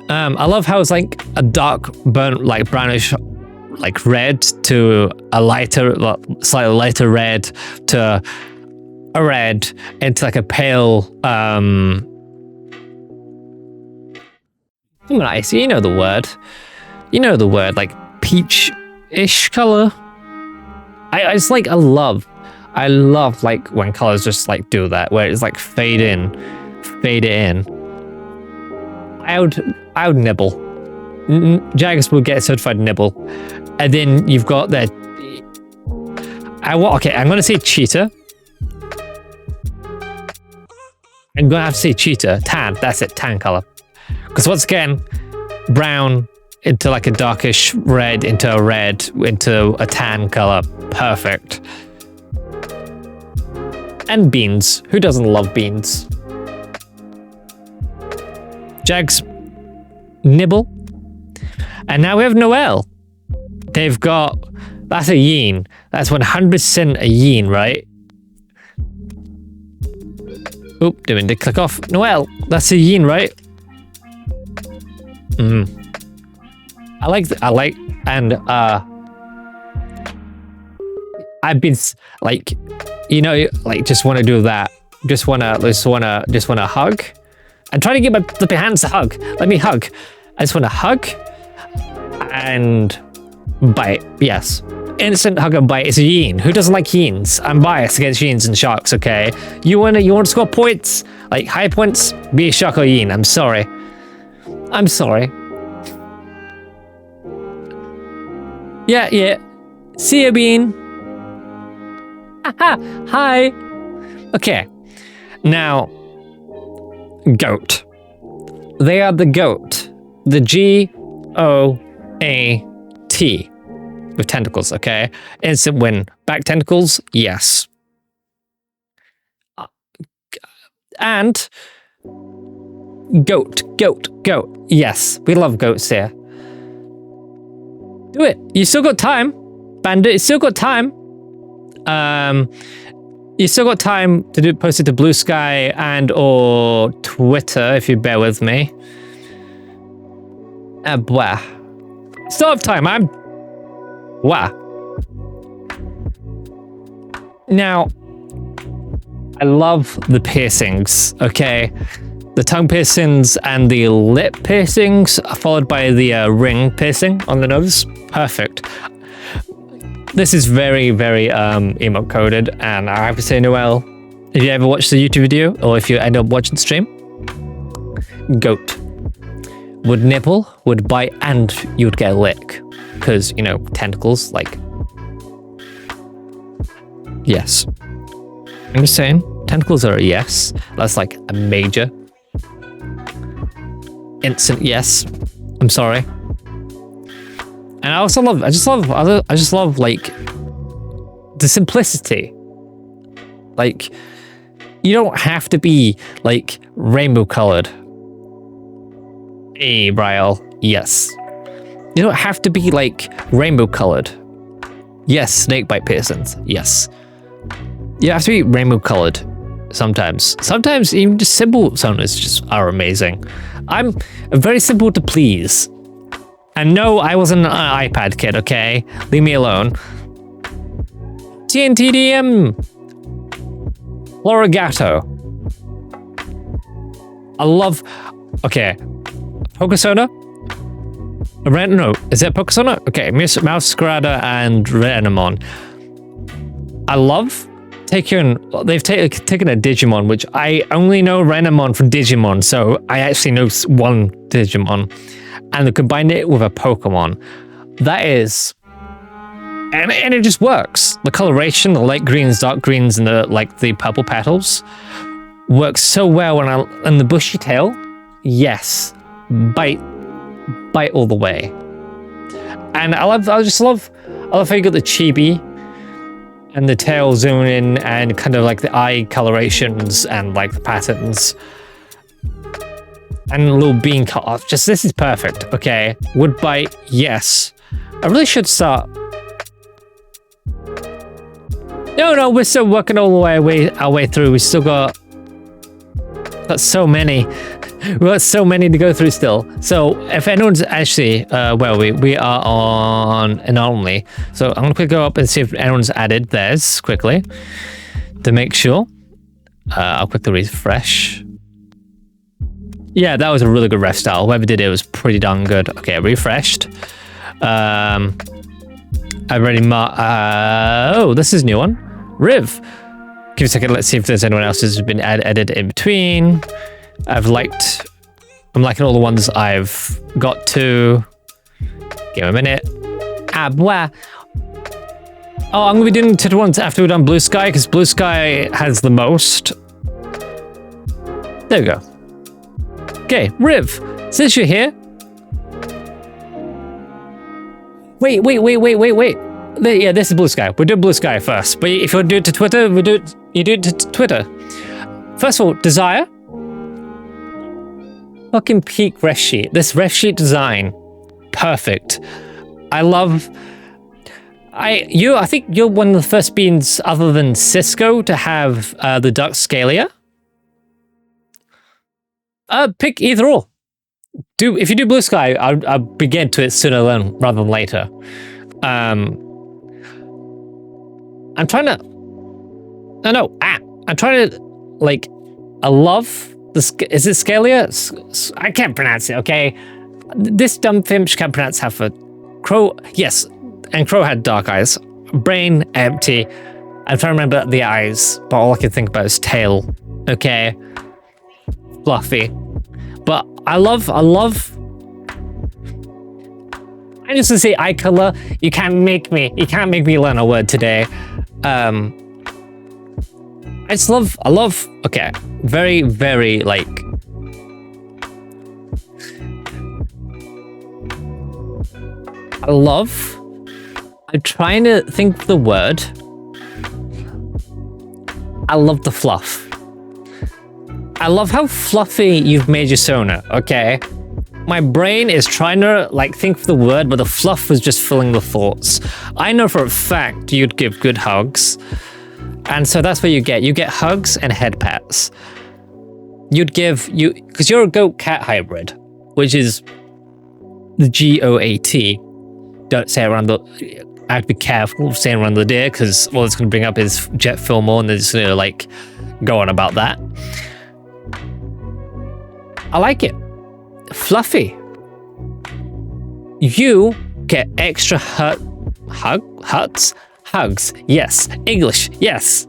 I love how it's like a dark burnt, like brownish, like red to a lighter, slightly lighter red to a red into like a pale, Come on, Icy, you know the word. You know the word, like peach-ish color. I just like, I love like when colors just like do that, where it's like fade in, fade it in. I would nibble. Jags will get a certified nibble. And then you've got the, okay, I'm gonna say cheetah. I'm gonna have to say cheetah, tan, that's it, tan color. Because once again, brown into like a darkish red, into a red, into a tan color, perfect. And beans, who doesn't love beans? Jags, nibble. And now we have Noelle. They've got, that's a yin. That's 100% a yin, right? Oop, didn't mean to click off. Noelle, that's a yin, right? I've been like, you know, like just want to do that. Just wanna hug. I'm trying to get my flipping hands to hug. Let me hug. I just want to hug and bite. Yes. Instant hug and bite is a yin. Who doesn't like yins? I'm biased against yins and sharks, okay? You want to score points? Like high points? Be a shark or yin. I'm sorry. I'm sorry. Yeah. See ya, Bean. Haha. Hi. Okay. Now, goat. They are the goat. The G-O-A-T. With tentacles, okay? Instant win. Back tentacles, yes. And goat. Yes, we love goats here. Do it. You still got time, Bandit. You still got time. You still got time to post it to Blue Sky and or Twitter if you bear with me. Blah. Still have time. Wow. Now, I love the piercings, okay? The tongue piercings and the lip piercings, followed by the ring piercing on the nose. Perfect. This is very, very emote coded, and I have to say, Noelle, if you ever watch the YouTube video, or if you end up watching the stream, goat. Would nibble, would bite, and you would get a lick. Because, you know, tentacles, like... Yes. I'm just saying, tentacles are a yes. That's like a major. Instant yes. I'm sorry. And I also love, I just love like the simplicity. Like, you don't have to be like rainbow colored. Hey, Brielle, yes. You don't have to be like rainbow colored. Yes, snake bite piercings, yes. You have to be rainbow colored sometimes. Sometimes even just simple sonas just are amazing. I'm very simple to please. And no, I wasn't an iPad kid, okay? Leave me alone. TNTDM. Lorigato. I love... Okay. Pokesona? No, is that Pokesona? Okay, Mousecrada and Renamon. I love taking... They've taken a Digimon, which I only know Renamon from Digimon, so I actually know one Digimon. And they combined it with a Pokemon. That is... And it just works. The coloration, the light greens, dark greens, and the purple petals works so well and the bushy tail, yes. Bite all the way. And I love how you got the chibi and the tail zooming in and kind of like the eye colorations and like the patterns. And a little bean cut off. Just, this is perfect. Okay. Would bite, yes. I really should start. No, we're still working all the way our way through. We still got so many. We've got so many to go through still. So if anyone's actually, we are on an only. So I'm gonna quickly go up and see if anyone's added theirs quickly to make sure. I'll quickly refresh. Yeah, that was a really good ref style. Whoever did it was pretty darn good. Okay, refreshed. I've already oh, this is a new one. Riv. Give me a second, let's see if there's anyone else who's been added in between. I'm liking all the ones I've got to. Give me a minute. Oh, I'm gonna be doing Twitter ones after we've done Blue Sky, because Blue Sky has the most. There we go. Okay, Riv, since you're here. Wait. Yeah, this is Blue Sky. We'll do Blue Sky first. But if you want to do it to Twitter, you do it to Twitter. First of all, Desire. Fucking peak ref sheet. This ref sheet design. Perfect. I think you're one of the first beans other than Cisco to have the duck scalia. Pick either or. If you do Blue Sky, I'll begin to it sooner rather than later. I'm trying to. I'm trying to like. I love the. Is it scalia? I can't pronounce it. Okay, this dumb finch can't pronounce half a crow. Yes, and crow had dark eyes. Brain empty. I'm trying to remember the eyes, but all I can think about is tail. Okay, fluffy. But I love. I just want to say eye color. You can't make me learn a word today. I love. Okay, very, very like. I'm trying to think of the word. I love the fluff. I love how fluffy you've made your Sona. Okay. My brain is trying to like think of the word, but the fluff was just filling the thoughts. I know for a fact you'd give good hugs. And so that's what you get. You get hugs and head pats. Because you're a goat cat hybrid, which is the GOAT. Don't say it around I have to be careful of saying around the deer, because all it's going to bring up is Jet Fillmore, and they're just going to like go on about that. I like it. Fluffy. You get extra hugs. Yes. English. Yes.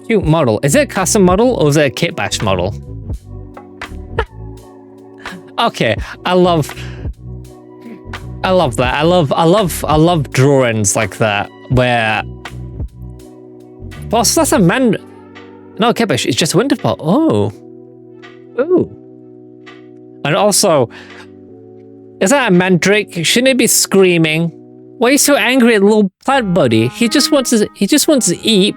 Cute model. Is it a custom model or is it a kit bash model? Okay. I love that. I love drawings like that where. Boss, that's a man. No, kit bash. It's just a winter pot. Oh. Ooh. And also, is that a mandrake? Shouldn't it be screaming? Why are you so angry at little plant buddy? He just wants to eat.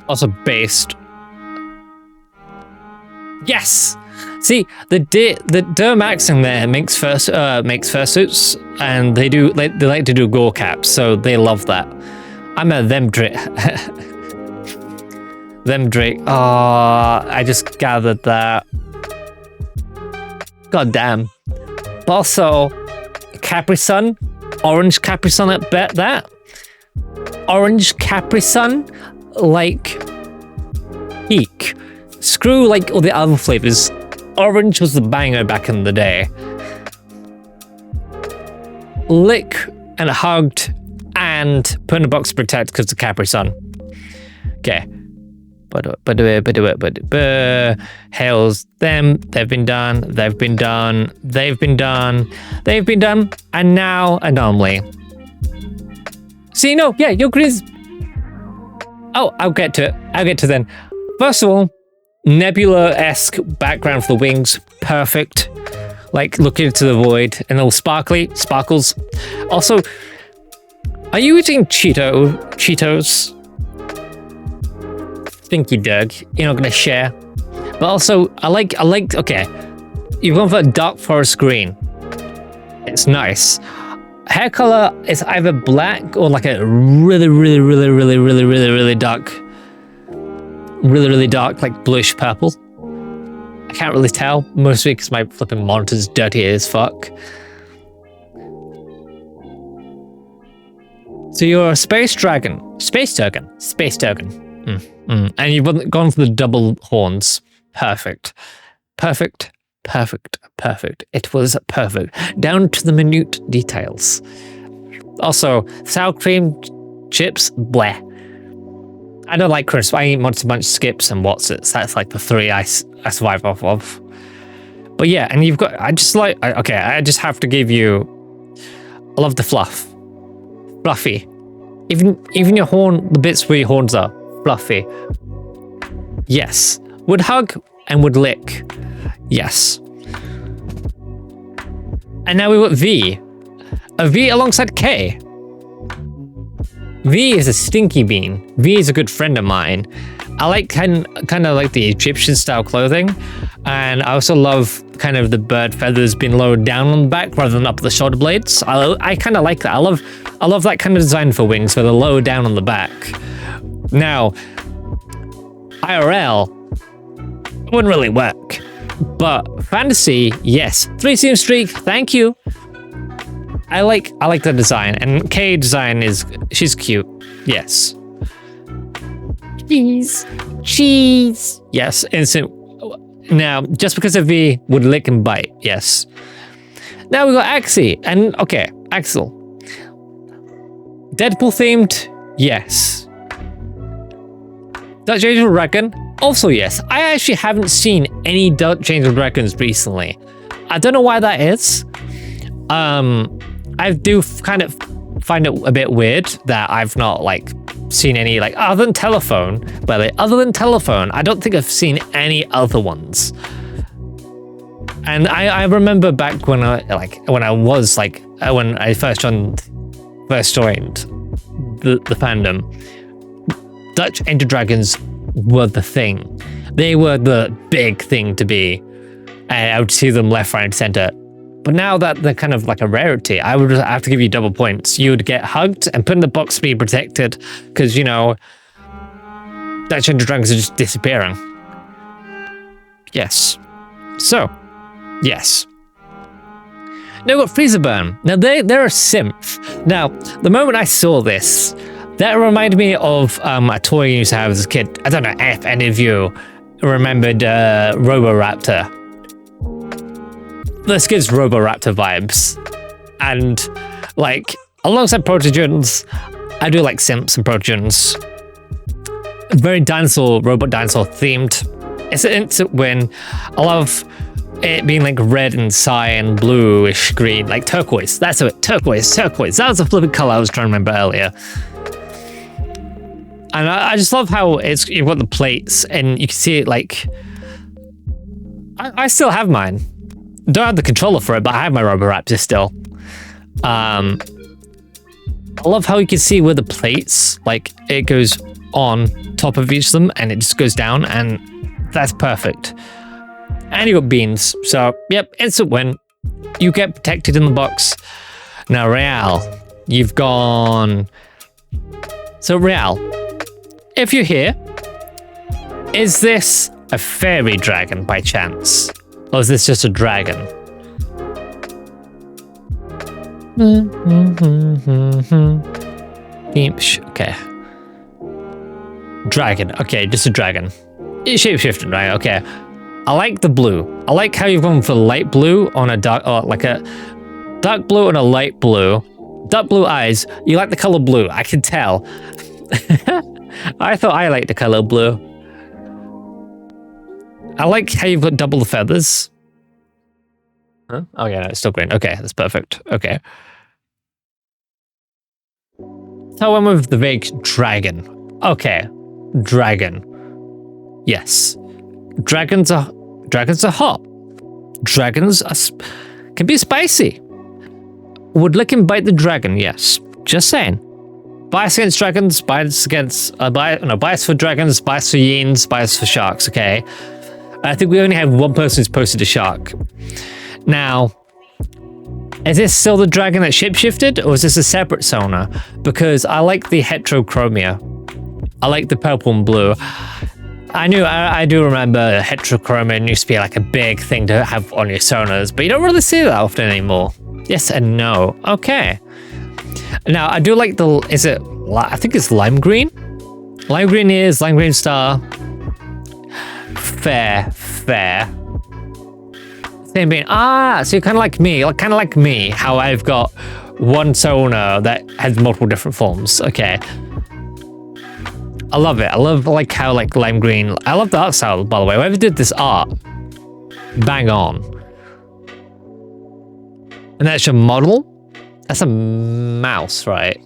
Also based. Yes. See, the Dermax in there makes fursuits, and they like to do gore caps, so they love that. I'm a them Drake. Them Drake. Oh, I just gathered that. God damn. But also, Capri Sun. Orange Capri Sun, I bet that. Orange Capri Sun, like, peak. Screw, like, all the other flavors. Orange was the banger back in the day. Lick and hugged and put in a box to protect because of Capri Sun. Okay. Hails them. They've been done, and now anomaly. See, no, yeah, your green's. Oh, I'll get to it then. First of all, nebula-esque background for the wings, perfect. Like looking into the void and all sparkles. Also, are you eating Cheetos? Stinky Doug, you're not gonna share. But also, I like. Okay, you've gone for a dark forest green. It's nice. Hair color is either black or like a really dark, like bluish purple. I can't really tell, mostly because my flipping monitor's dirty as fuck. So you're a space token. And you've gone for the double horns. perfect. Perfect, perfect, perfect. It was perfect. Down to the minute details. Also, sour cream chips, bleh. I don't like crisps. I eat Monster Munch skips and Wotsits. That's like the three I survive off of. But yeah, and you've got, I just have to give you, I love the fluff. Fluffy. Even your horn, the bits where your horns are, fluffy. Yes. Would hug and would lick. Yes. And now we've got V. A V alongside K. V is a stinky bean. V is a good friend of mine. I like kind of like the Egyptian style clothing, and I also love kind of the bird feathers being lowered down on the back rather than up the shoulder blades. I kind of like that. I love that kind of design for wings where they're lowered down on the back. Now, IRL wouldn't really work, but fantasy, yes. 3-seam streak, thank you. I like the design, and K design she's cute. Yes. Cheese. Yes, instant. Now, just because of V would lick and bite. Yes. Now we got Axie, and okay, Axel. Deadpool themed. Yes. Dutch Angel Dragon. Also yes. I actually haven't seen any Dutch Angel Dragons recently. I don't know why that is. I do kind of find it a bit weird that I've not like seen any like other than Telephone. Other than Telephone, I don't think I've seen any other ones. And I remember back when I first joined the fandom, Dutch Angel Dragons were the thing. They were the big thing to be. And I would see them left, right, and center. But now that they're kind of like a rarity, I would have to give you double points. You would get hugged and put in the box to be protected because, you know, Dutch Angel Dragons are just disappearing. Yes. So, yes. Now we've got Freezer Burn. Now they're a synth. Now, the moment I saw this, that reminded me of a toy I used to have as a kid. I don't know if any of you remembered Roboraptor. This gives Roboraptor vibes. And, like, alongside Protogens, I do like Simps and Protogens. Very robot dinosaur themed. It's an instant win. I love it being like red and cyan, bluish green, like turquoise. That's it, turquoise. That was the flipping color I was trying to remember earlier. And I just love how you've got the plates and you can see it like, I still have mine. Don't have the controller for it, but I have my Roboraptor still. I love how you can see where the plates, like it goes on top of each of them and it just goes down, and that's perfect. And you got beans, so yep, instant win. You get protected in the box. Now Real, you've gone. So Real, if you're here, is this a fairy dragon by chance? Or is this just a dragon? Okay. Dragon. Okay, just a dragon. It's shapeshifting, right? Okay. I like the blue. I like how you've gone for light blue on a dark, like a dark blue and a light blue. Dark blue eyes. You like the color blue. I can tell. I thought I liked the color blue. I like how you've got double the feathers. Huh? Oh yeah, no, it's still green. Okay, that's perfect. Okay. So I went with the vague dragon. Okay, dragon. Yes, dragons are hot. Dragons can be spicy. Would lick and bite the dragon? Yes. Just saying. Bias against dragons. Bias against bias for dragons. Bias for yeens. Bias for sharks. Okay. I think we only have one person who's posted a shark. Now, is this still the dragon that shapeshifted, or is this a separate Sona? Because I like the heterochromia. I like the purple and blue. I do remember heterochromia used to be like a big thing to have on your Sonas, but you don't really see that often anymore. Yes and no. Okay. Now, I do like I think it's lime green? Lime green ears, lime green star. Fair. fair. Same being. Ah, so you're kind of like me. Kind of like me, how I've got one Sona that has multiple different forms. Okay. I love it. I love like how like lime green. I love the art style, by the way. Whoever did this art, bang on. And that's your model. That's a mouse, right?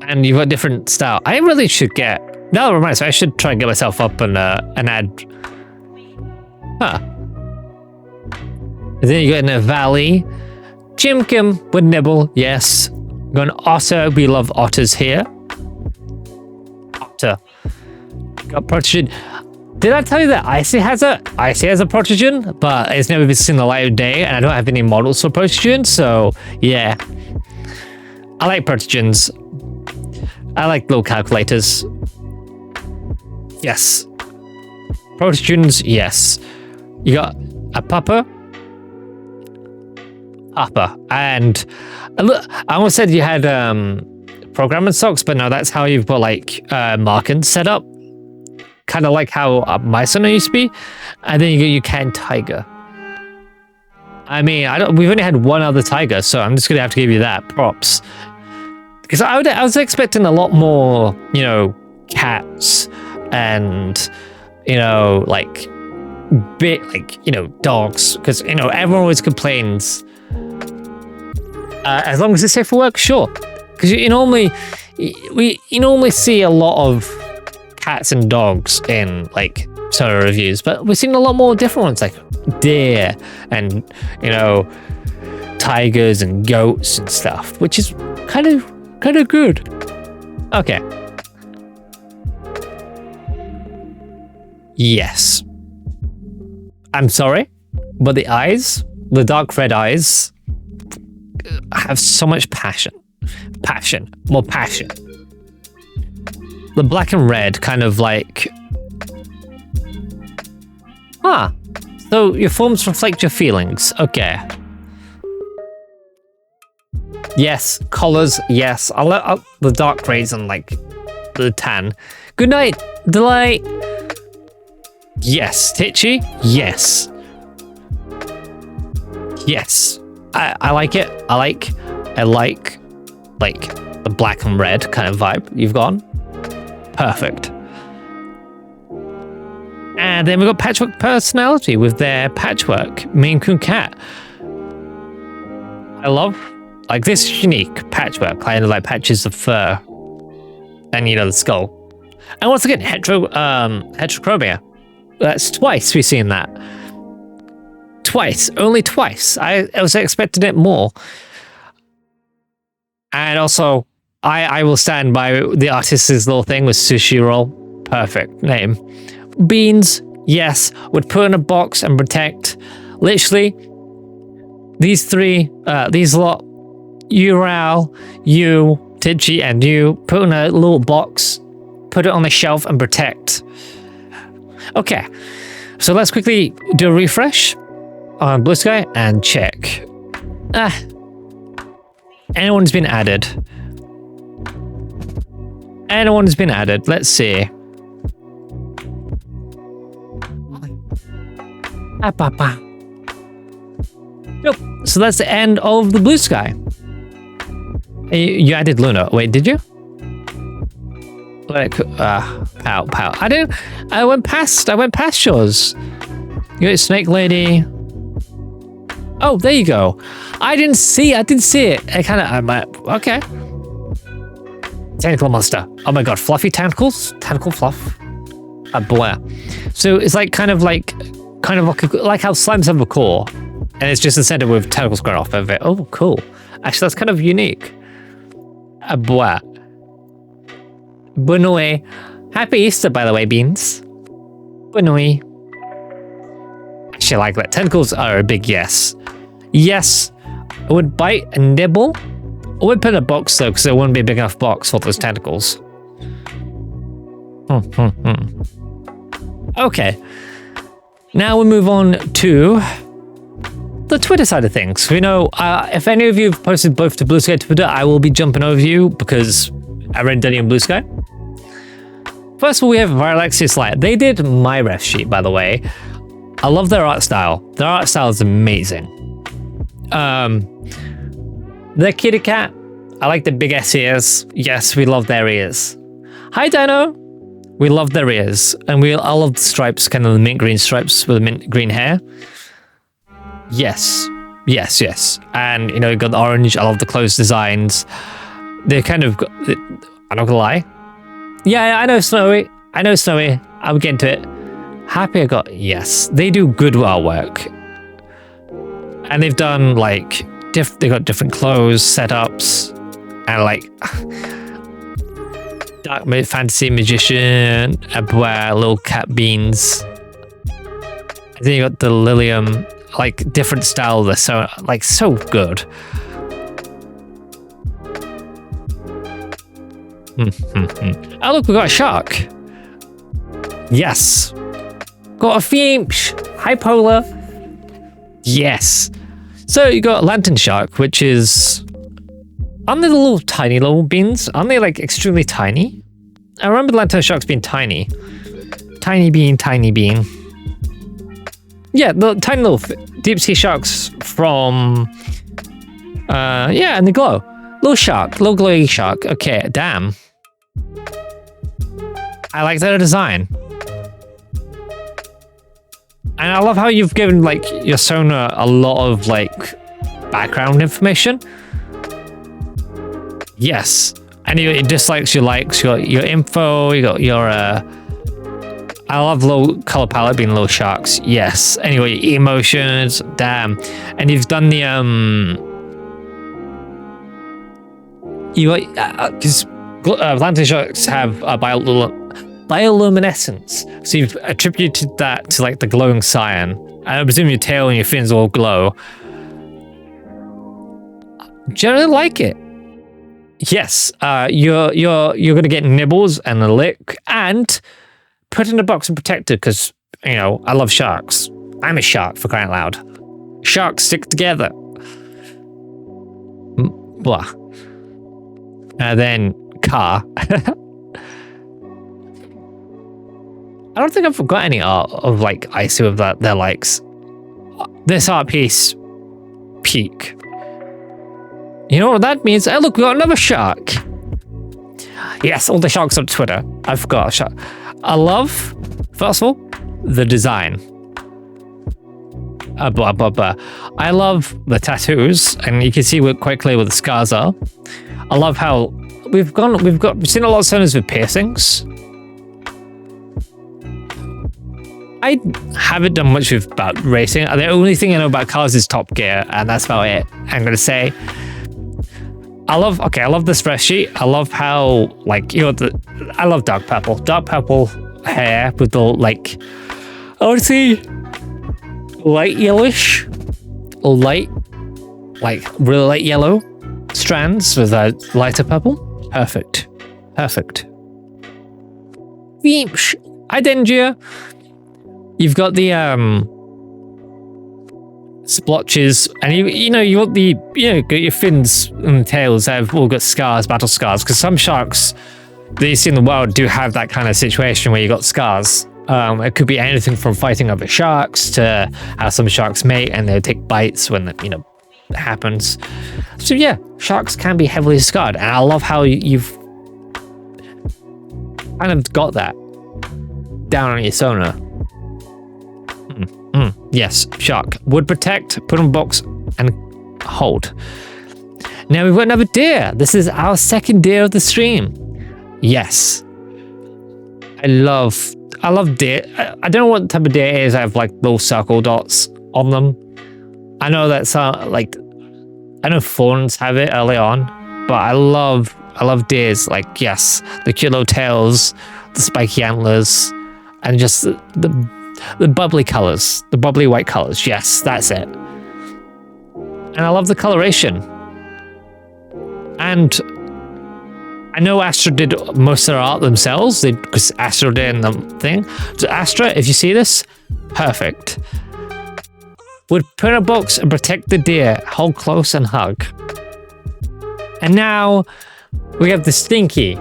And you've got different style. I really should get. Now that reminds me, I should try and get myself up and add. Huh. And then you got in a valley. Jimkin would nibble. Yes. Got an otter. We love otters here. Otter. Got protegen. Did I tell you that Icy has a protegen, but it's never been seen the light of day, and I don't have any models for protegen, so yeah. I like protegens. I like little calculators. Yes. Protegens, yes. You got a pupper. And I almost said you had programming socks, but no, that's how you've got like markings set up. Kind of like how my Sona used to be. And then you get your cat and tiger. I mean, we've only had one other tiger, so I'm just gonna have to give you that props. Because I was expecting a lot more, you know, cats and, you know, like dogs. Because, you know, everyone always complains. As long as it's safe for work, sure. Because you normally see a lot of cats and dogs in like Sona reviews, but we've seen a lot more different ones like deer and, you know, tigers and goats and stuff, which is kind of good. Okay. Yes. I'm sorry, but the eyes, the dark red eyes, have so much passion. More passion. The black and red kind of like... So your forms reflect your feelings. Okay. Yes. Colors, yes. I'll let up the dark grays and like the tan. Good night, Delight. Yes. Titchy, yes. Yes. I like it. I like the black and red kind of vibe you've gone. Perfect. And then we've got patchwork personality with their patchwork Maine Coon cat. I love like this unique patchwork, kind of like patches of fur, and you know the skull. And once again, heterochromia. That's twice we've seen that. Twice, only twice. I was expecting it more. And also, I will stand by the artist's little thing with sushi roll. Perfect name. Beans, yes, would put in a box and protect. Literally, these three, these lot, you, Ral, you, Tidgy, and you, put in a little box, put it on the shelf and protect. Okay, so let's quickly do a refresh on Blue Sky and check. Anyone's been added. Anyone's been added. Let's see. Nope. So that's the end of the Blue Sky. You added Luna. Wait, did you? Like, pow. I went past yours. You got Snake Lady. Oh, there you go. I didn't see it. I'm okay. Tentacle monster. Oh my god, fluffy tentacles? Tentacle fluff. Boy. So it's like kind of like how slimes have a core, and it's just instead with tentacles growing off of it. Oh, cool. Actually, that's kind of unique. Boy. Bonoi. Happy Easter, by the way, Beans. Bonoi. Actually, I like that. Tentacles are a big yes. Yes, I would bite and nibble. I would put in a box though, because it wouldn't be a big enough box for those tentacles. Okay. Now we move on to the Twitter side of things. You know, if any of you have posted both to Blue Sky Twitter, I will be jumping over you because I already done it on Blue Sky. First of all, we have Alexius Light. They did my ref sheet, by the way. I love their art style. Their art style is amazing. Their kitty cat. I like the big S ears. Yes, we love their ears. Hi, Dino. We love their ears. And I love the stripes, kind of the mint green stripes with the mint green hair. Yes. Yes, yes. And, you know, you got the orange. I love the clothes designs. They kind of got... I'm not gonna lie. Yeah, I know Snowy. I know Snowy. I'll get into it. Happy I got... Yes. They do good artwork. And they've done, like... They got different clothes, setups. And, like... Dark fantasy magician. Abware, little cat beans. And then you got the Lilium... Like, different style. They're so, like, so good. Oh, look, we got a shark. Yes. Got a Fiemsh. Hi, Polar. Yes. So you got a lantern shark, which is... Aren't they the little tiny little beans? Aren't they, like, extremely tiny? I remember the lantern sharks being tiny. Tiny bean, tiny bean. Yeah, the tiny little deep sea sharks from... yeah, and they glow. Little shark, little glowy shark. Okay, damn. I like their design. And I love how you've given, like, your Sona a lot of, like, background information. Yes. And your dislikes, your likes, your info, you got your, I love low color palette being little sharks. Yes. Anyway, emotions. Damn. And you've done the, you because lantern sharks have bioluminescence, so you've attributed that to like the glowing cyan. And I presume your tail and your fins all glow. Generally like it. Yes, you're gonna get nibbles and a lick and put in a box and protected because you know I love sharks. I'm a shark for crying out loud. Sharks stick together. Blah. And then car. I don't think I've got any art of like Icy with their likes. This art piece, peak. You know what that means? Hey, look, we got another shark. Yes, all the sharks on Twitter. I've got a shark. I love, first of all, the design. Blah, blah, blah. I love the tattoos, and you can see we're quite clear where the scars are. I love how we've seen a lot of Sonas with piercings. I haven't done much with about racing. The only thing I know about cars is Top Gear, and that's about it. I'm gonna say, I love this fresh sheet. I love how like I love dark purple hair with the like, I would say light yellowish, or like really light yellow strands with a lighter purple. Perfect. Weesh. Hi, Dengia. You've got the splotches, and you got the got your fins and tails have all got scars, battle scars, because some sharks that you see in the wild do have that kind of situation where you got scars. It could be anything from fighting other sharks to how some sharks mate and they take bites when it happens. So yeah, sharks can be heavily scarred, and I love how you've kind of got that down on your Sona. Yes, shark. Would protect, put in box, and hold. Now we've got another deer. This is our second deer of the stream. Yes. I love deer. I don't know what type of deer it is. I have like little circle dots on them. I know that's I know fawns have it early on, but I love deers. Like, yes, the cute little tails, the spiky antlers, and just the bubbly colors, the bubbly white colors. Yes, that's it. And I love the coloration. And I know Astra did most of their art themselves because Astra did in the thing. So Astra, if you see this, perfect. Would put in a box and protect the deer, hold close and hug. And now we have the Stinky.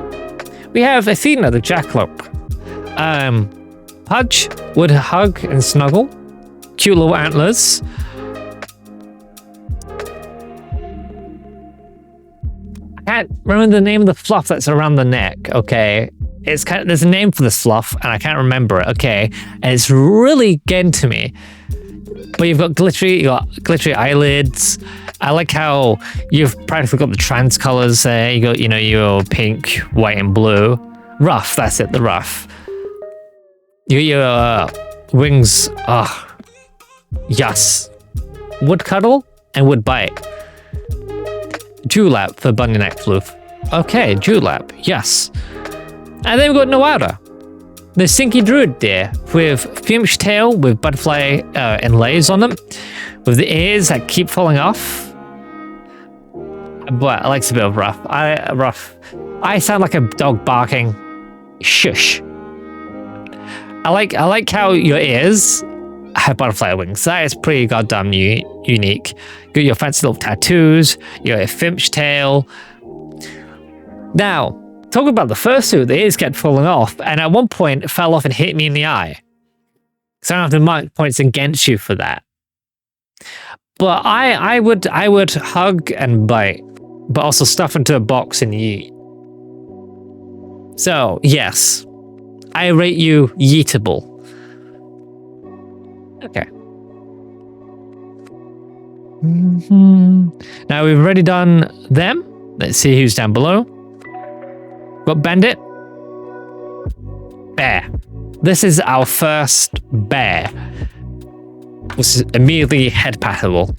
We have Athena, the jackalope. Pudge would hug and snuggle. Cute little antlers. I can't remember the name of the fluff that's around the neck, okay? It's kind of, there's a name for this fluff, and I can't remember it, okay? And it's really getting to me. But you got glittery eyelids. I like how you've practically got the trans colors there. You got, your pink, white, and blue. Ruff, that's it, the ruff. Your wings, yes. Wood cuddle and wood bite. Dewlap for bunny neck floof. Okay, dewlap, yes. And then we've got Noada, the Sinky Druid deer with Fumsh tail with butterfly inlays on them, with the ears that keep falling off. But I like a bit of rough. I sound like a dog barking. Shush. I like how your ears have butterfly wings. That is pretty goddamn unique. You got your fancy little tattoos, your Fumsh tail. Now, talk about the fursuit, the ears kept falling off, and at one point it fell off and hit me in the eye. So I don't have to mark points against you for that. But I would hug and bite, but also stuff into a box and yeet. So, yes. I rate you yeetable. Okay. Now we've already done them. Let's see who's down below. Got Bandit. Bear. This is our first bear. This is immediately head patable.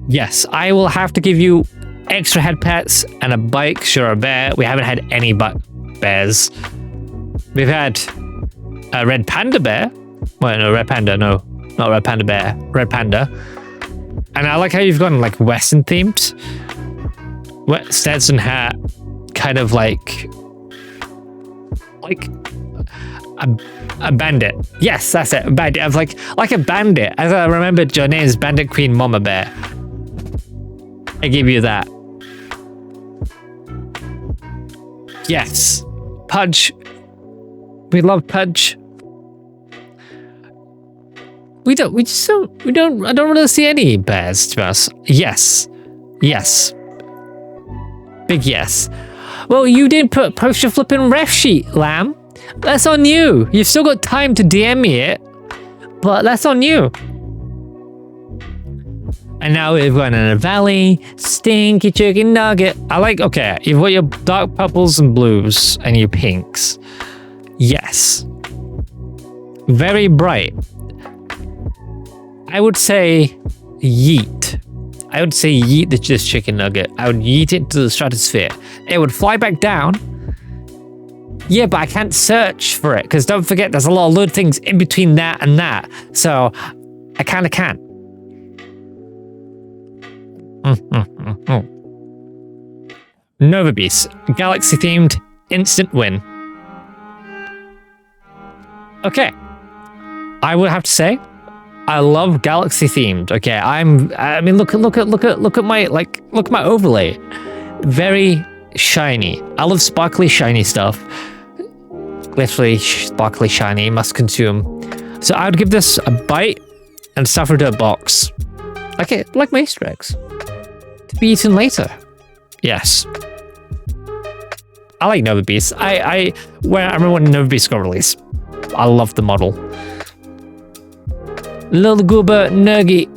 Yes, I will have to give you extra head pats and a bite because you're a bear. We haven't had any bears. We've had a red panda bear. Well, no, red panda, no. Not red panda bear. Red panda. And I like how you've gone like Western themed. Stetson hat, kind of like a bandit. Yes, that's it. A bandit. I was like a bandit. As I remembered your name is Bandit Queen Mama Bear. I give you that. Yes. Pudge. We love Pudge. I don't really see any bears to us. Yes. Yes. Big yes. Well, you didn't post your flipping ref sheet, Lamb. That's on you. You've still got time to DM me it, but that's on you. And now we've got in a valley, stinky chicken nugget. Okay, you've got your dark purples and blues and your pinks. Yes. Very bright. I would say yeet. I would say yeet this chicken nugget. I would yeet it to the stratosphere. It would fly back down. Yeah, but I can't search for it because don't forget there's a lot of little things in between that and that. So I kind of can't. Nova Beast, galaxy themed instant win. Okay, I would have to say I love galaxy themed. Okay, I mean look at my overlay. Very shiny. I love sparkly shiny stuff. Literally sparkly shiny, must consume. So I would give this a bite and stuff it into a box. Like my Easter eggs. To be eaten later. Yes. I like Nova Beast. I remember when Nova Beast got released. I love the model. Little Goober Nugget.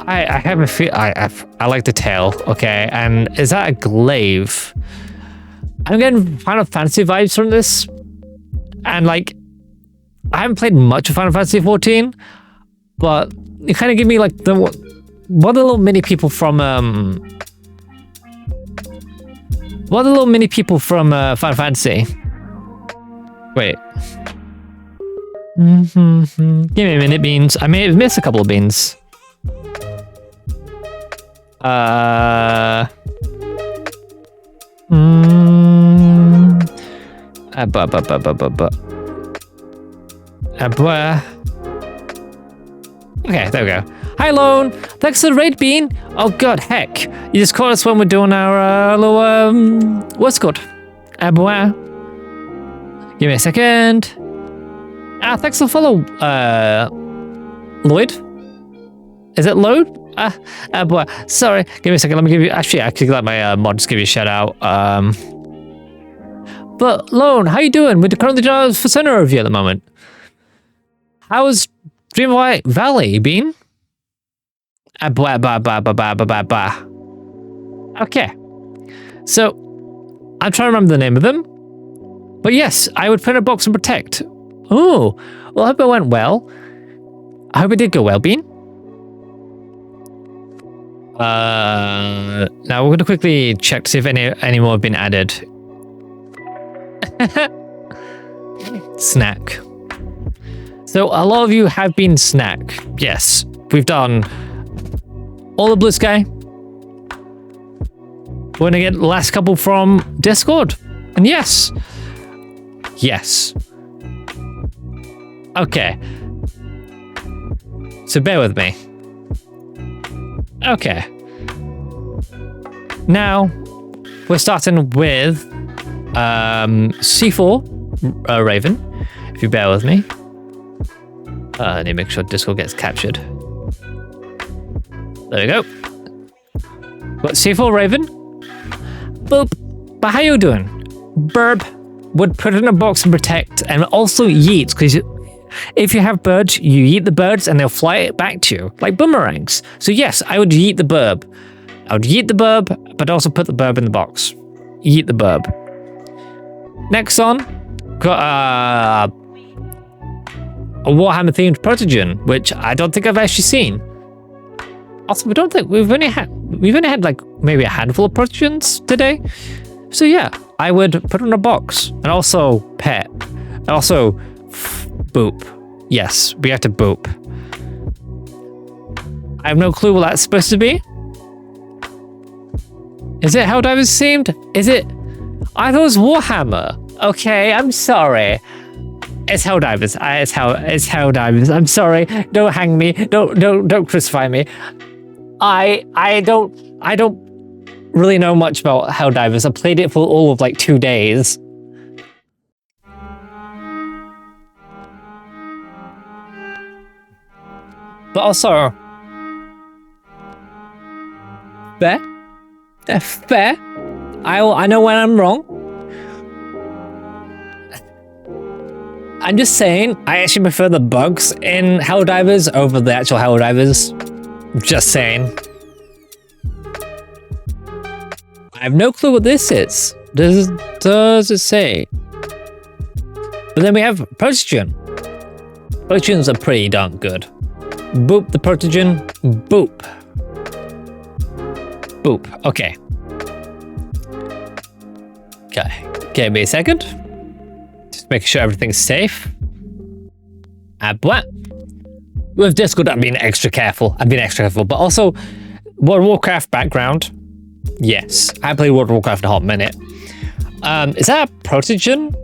I have a feel. I like the tail. Okay, and is that a glaive? I'm getting Final Fantasy vibes from this, and like I haven't played much of Final Fantasy 14, but you kind of give me like what are the little mini people from Final Fantasy? Wait. Give me a minute, beans. I may have missed a couple of beans. Okay, there we go. Hi, Lone. Thanks for the raid, Bean. Oh, God, heck. You just caught us when we're doing our little, what's it called? Boy. Give me a second. Thanks for the follow, Lloyd. Is it Lloyd? Boy. Sorry. Give me a second. Let me give you. Actually, I could let my mods give you a shout out. But Lone, how you doing? We're currently doing a Fursona review at the moment. How's Dreamlight Valley been? Okay. So, I'm trying to remember the name of them. But yes, I would put in a box and protect. Oh, well, I hope it went well. I hope it did go well, Bean. Now we're going to quickly check to see if any more have been added. Snack. So a lot of you have been snack. Yes, we've done all the blue sky. We're going to get the last couple from Discord. And yes. Yes. Okay. So bear with me. Okay. Now, we're starting with C4 Raven, if you bear with me. I need to make sure Discord gets captured. There we go. Got C4 Raven. Boop. But how you doing? Burp. Would put in a box and protect, and also yeet, because if you have birds, you yeet the birds and they'll fly it back to you, like boomerangs. So yes, I would yeet the burb. I would yeet the burb, but also put the burb in the box. Yeet the burb. Next on, got a Warhammer themed protogen, which I don't think I've actually seen. Also, we've only had like maybe a handful of protogens today. So yeah, I would put it in a box and also pet and also boop. Yes, we have to boop. I have no clue what that's supposed to be. Is it Helldivers themed? Is it? I thought it was Warhammer. Okay, I'm sorry. It's Helldivers. It's Helldivers. I'm sorry. Don't hang me. Don't crucify me. I don't really know much about Helldivers. I played it for all of like 2 days. But also, fair. Fair. I know when I'm wrong. I'm just saying, I actually prefer the bugs in Helldivers over the actual Helldivers. Just saying. I have no clue what this is. Does it say? But then we have Protogen. Protogens are pretty darn good. Boop the Protogen. Boop. Boop. Okay. Okay. Give me a second. Just making sure everything's safe. What? With Discord, I've been extra careful. But also, World of Warcraft background. Yes, I played World of Warcraft a hot minute. Is that a Protogen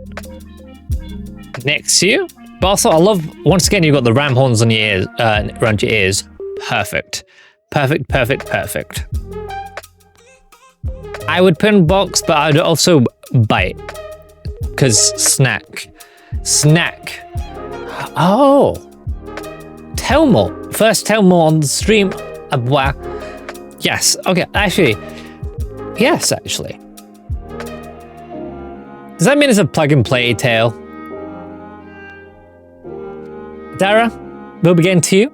next to you? But also, I love, once again, you've got the ram horns on your ears, around your ears. Perfect. Perfect, perfect, perfect. I would put in box, but I'd also bite. Because snack. Snack. Oh. Telmo. First Telmo on the stream. Wow. Yes. Okay. Actually. Yes, actually. Does that mean it's a plug and play tail? Dara, we'll begin to you.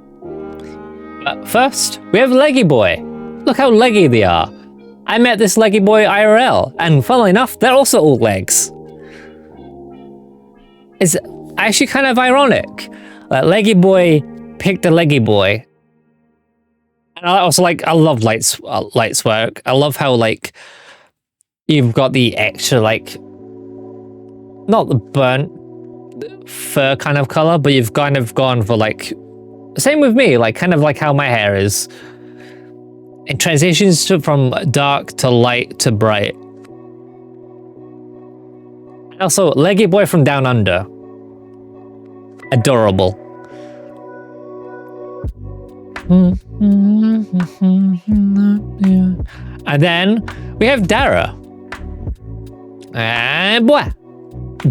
But first, we have Leggy Boy. Look how leggy they are. I met this Leggy Boy IRL, and funnily enough, they're also all legs. It's actually kind of ironic. Leggy Boy picked a Leggy Boy. And I also like, I love Light's work. I love how like, you've got the extra like, not the burnt fur kind of color, but you've kind of gone for like, same with me, like kind of like how my hair is. It transitions from dark to light to bright. And also, Leggy Boy from Down Under. Adorable. And then we have Dara. And boy,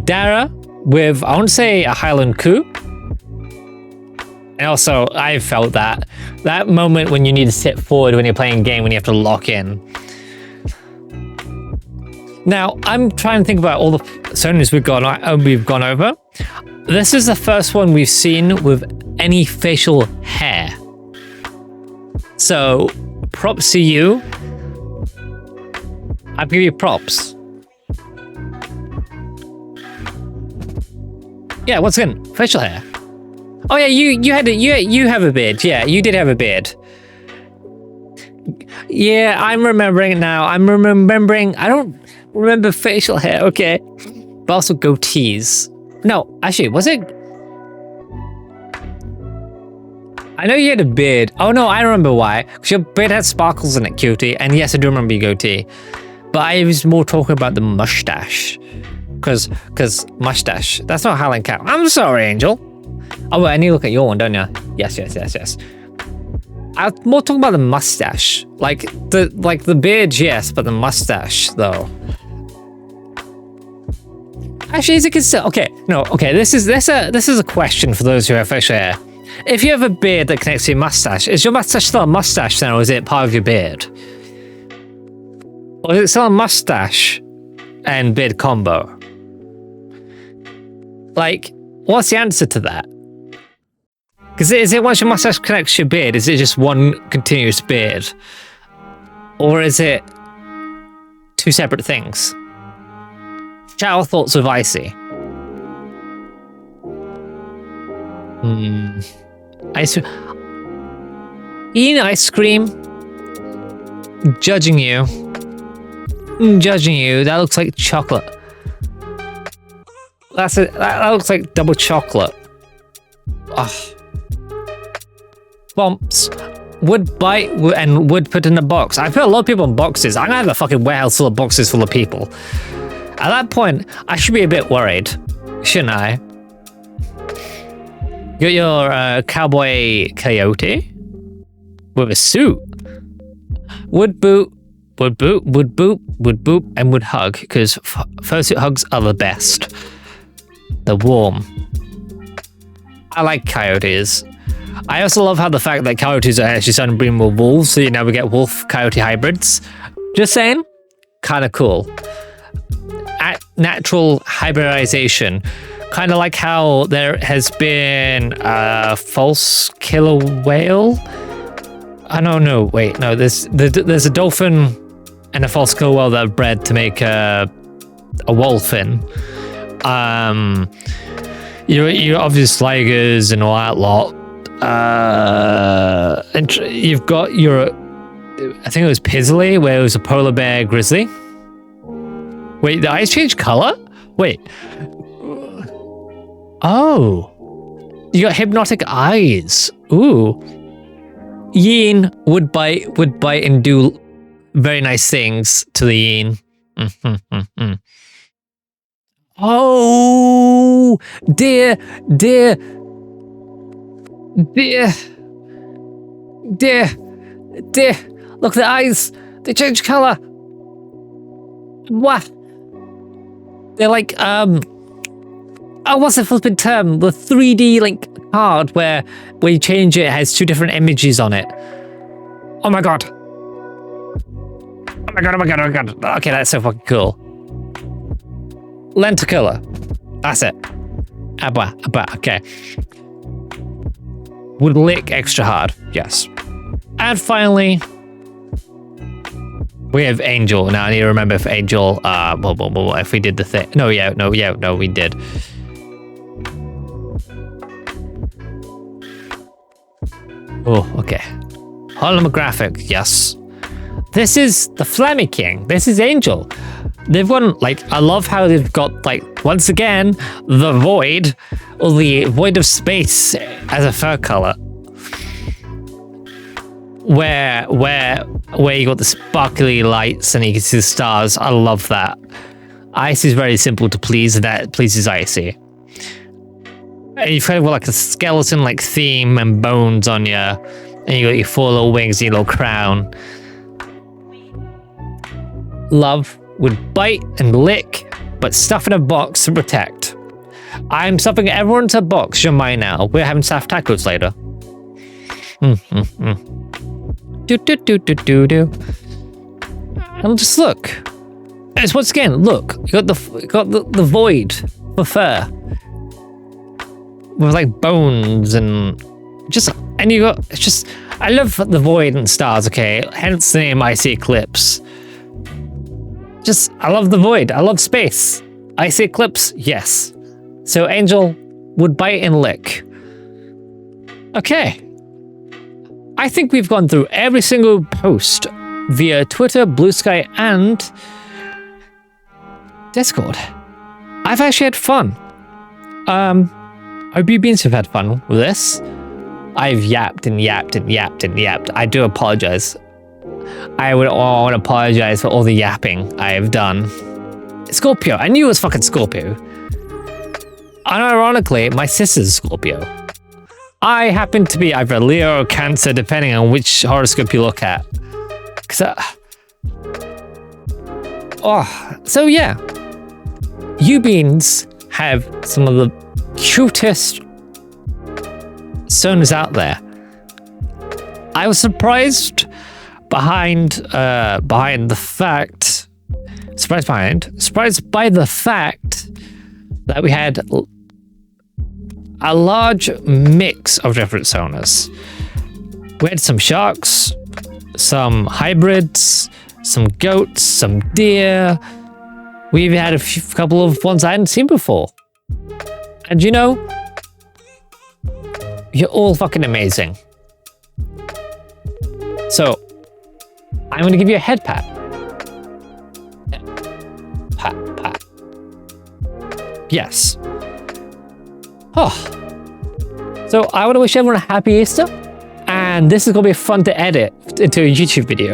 Dara with, I want to say, a Highland Coo. And also, I felt that moment when you need to sit forward when you're playing a game, when you have to lock in. Now, I'm trying to think about all the personas we've gone over. This is the first one we've seen with any facial hair. So, props to you. I'll give you props. Yeah, once again, facial hair. Oh yeah, you have a beard. Yeah, you did have a beard. Yeah, I'm remembering it now. I'm remembering. I don't remember facial hair. Okay, but also goatees. No, actually, was it? I know you had a beard. Oh no, I remember why. Because your beard had sparkles in it, cutie. And yes, I do remember your goatee. But I was more talking about the mustache. Because mustache. That's not Highland Cow. I'm sorry, Angel. Oh, wait, I need to look at your one, don't you? Yes. I'm more talking about the mustache. Like the beard, yes, but the mustache, though. Actually, is it considered? Okay, no, okay. This is a question for those who have facial hair. If you have a beard that connects to your mustache, is your mustache still a mustache then, or is it part of your beard? Or is it still a mustache and beard combo? Like, what's the answer to that? Because is it once your mustache connects to your beard, is it just one continuous beard? Or is it two separate things? Shower thoughts with Icy. Eating ice cream. Judging you. That looks like chocolate. That looks like double chocolate. Ugh. Bumps. Would bite and would put in a box. I put a lot of people in boxes. I'm gonna have a fucking warehouse full of boxes full of people. At that point, I should be a bit worried, shouldn't I? Got your cowboy coyote with a suit. Would boot, and would hug, because fursuit hugs are the best. They're warm. I like coyotes. I also love how the fact that coyotes are actually starting to breed with wolves, so you know we get wolf-coyote hybrids. Just saying, kind of cool. Natural hybridization. Kind of like how there has been a false killer whale. I don't know. Wait, no. There's a dolphin and a false killer whale that are bred to make a wolfin. Your obvious tigers and all that lot. And you've got your, I think it was Pizzly, where it was a polar bear grizzly. Wait, the eyes change color? Wait. Oh. You got hypnotic eyes. Ooh. Yin would bite and do very nice things to the yin. Oh, dear. Look, the eyes, they change color. What? They're like, what's the flipping term? The 3D like card where you change it, it has two different images on it. Oh my god. Okay, that's so fucking cool. Lenticular. That's it. Okay. Would lick extra hard. Yes. And finally, we have Angel. Now I need to remember if Angel, if we did the thing. No, we did. Oh, okay. Holographic, yes. This is the Flammy King. This is Angel. They've gone, like, I love how they've got, like, once again, the void, or the void of space as a fur color. Where you got the sparkly lights and you can see the stars. I love that. Ice is very simple to please, and that pleases Icy. And you've kind of got like a skeleton like theme and bones on you, and you got your four little wings and your little crown. Love would bite and lick but stuff in a box to protect. I'm stuffing everyone into a box. You're mine now. We're having staff tacos later. Do. And just look. It's once again, look. You got the void for fur. With like bones and you got, it's just, I love the void and stars, okay? Hence the name Icy Eclipse. Just, I love the void. I love space. Icy Eclipse, yes. So Angel would bite and lick. Okay. I think we've gone through every single post via Twitter, Blue Sky, and Discord. I've actually had fun. I hope you beans have had fun with this. I've yapped and yapped and yapped and yapped. I do apologize. I want to apologize for all the yapping I have done. Scorpio. I knew it was fucking Scorpio. Unironically, my sister's Scorpio. I happen to be either Leo or Cancer, depending on which horoscope you look at. So yeah. You beans have some of the cutest sonas out there. I was surprised surprised by the fact that we had a large mix of different sonas. We had some sharks, some hybrids, some goats, some deer. We even had a couple of ones I hadn't seen before. And you know, you're all fucking amazing. So, I'm gonna give you a head pat. Pat, pat. Yes. Oh. So I want to wish everyone a happy Easter, and this is gonna be fun to edit into a YouTube video.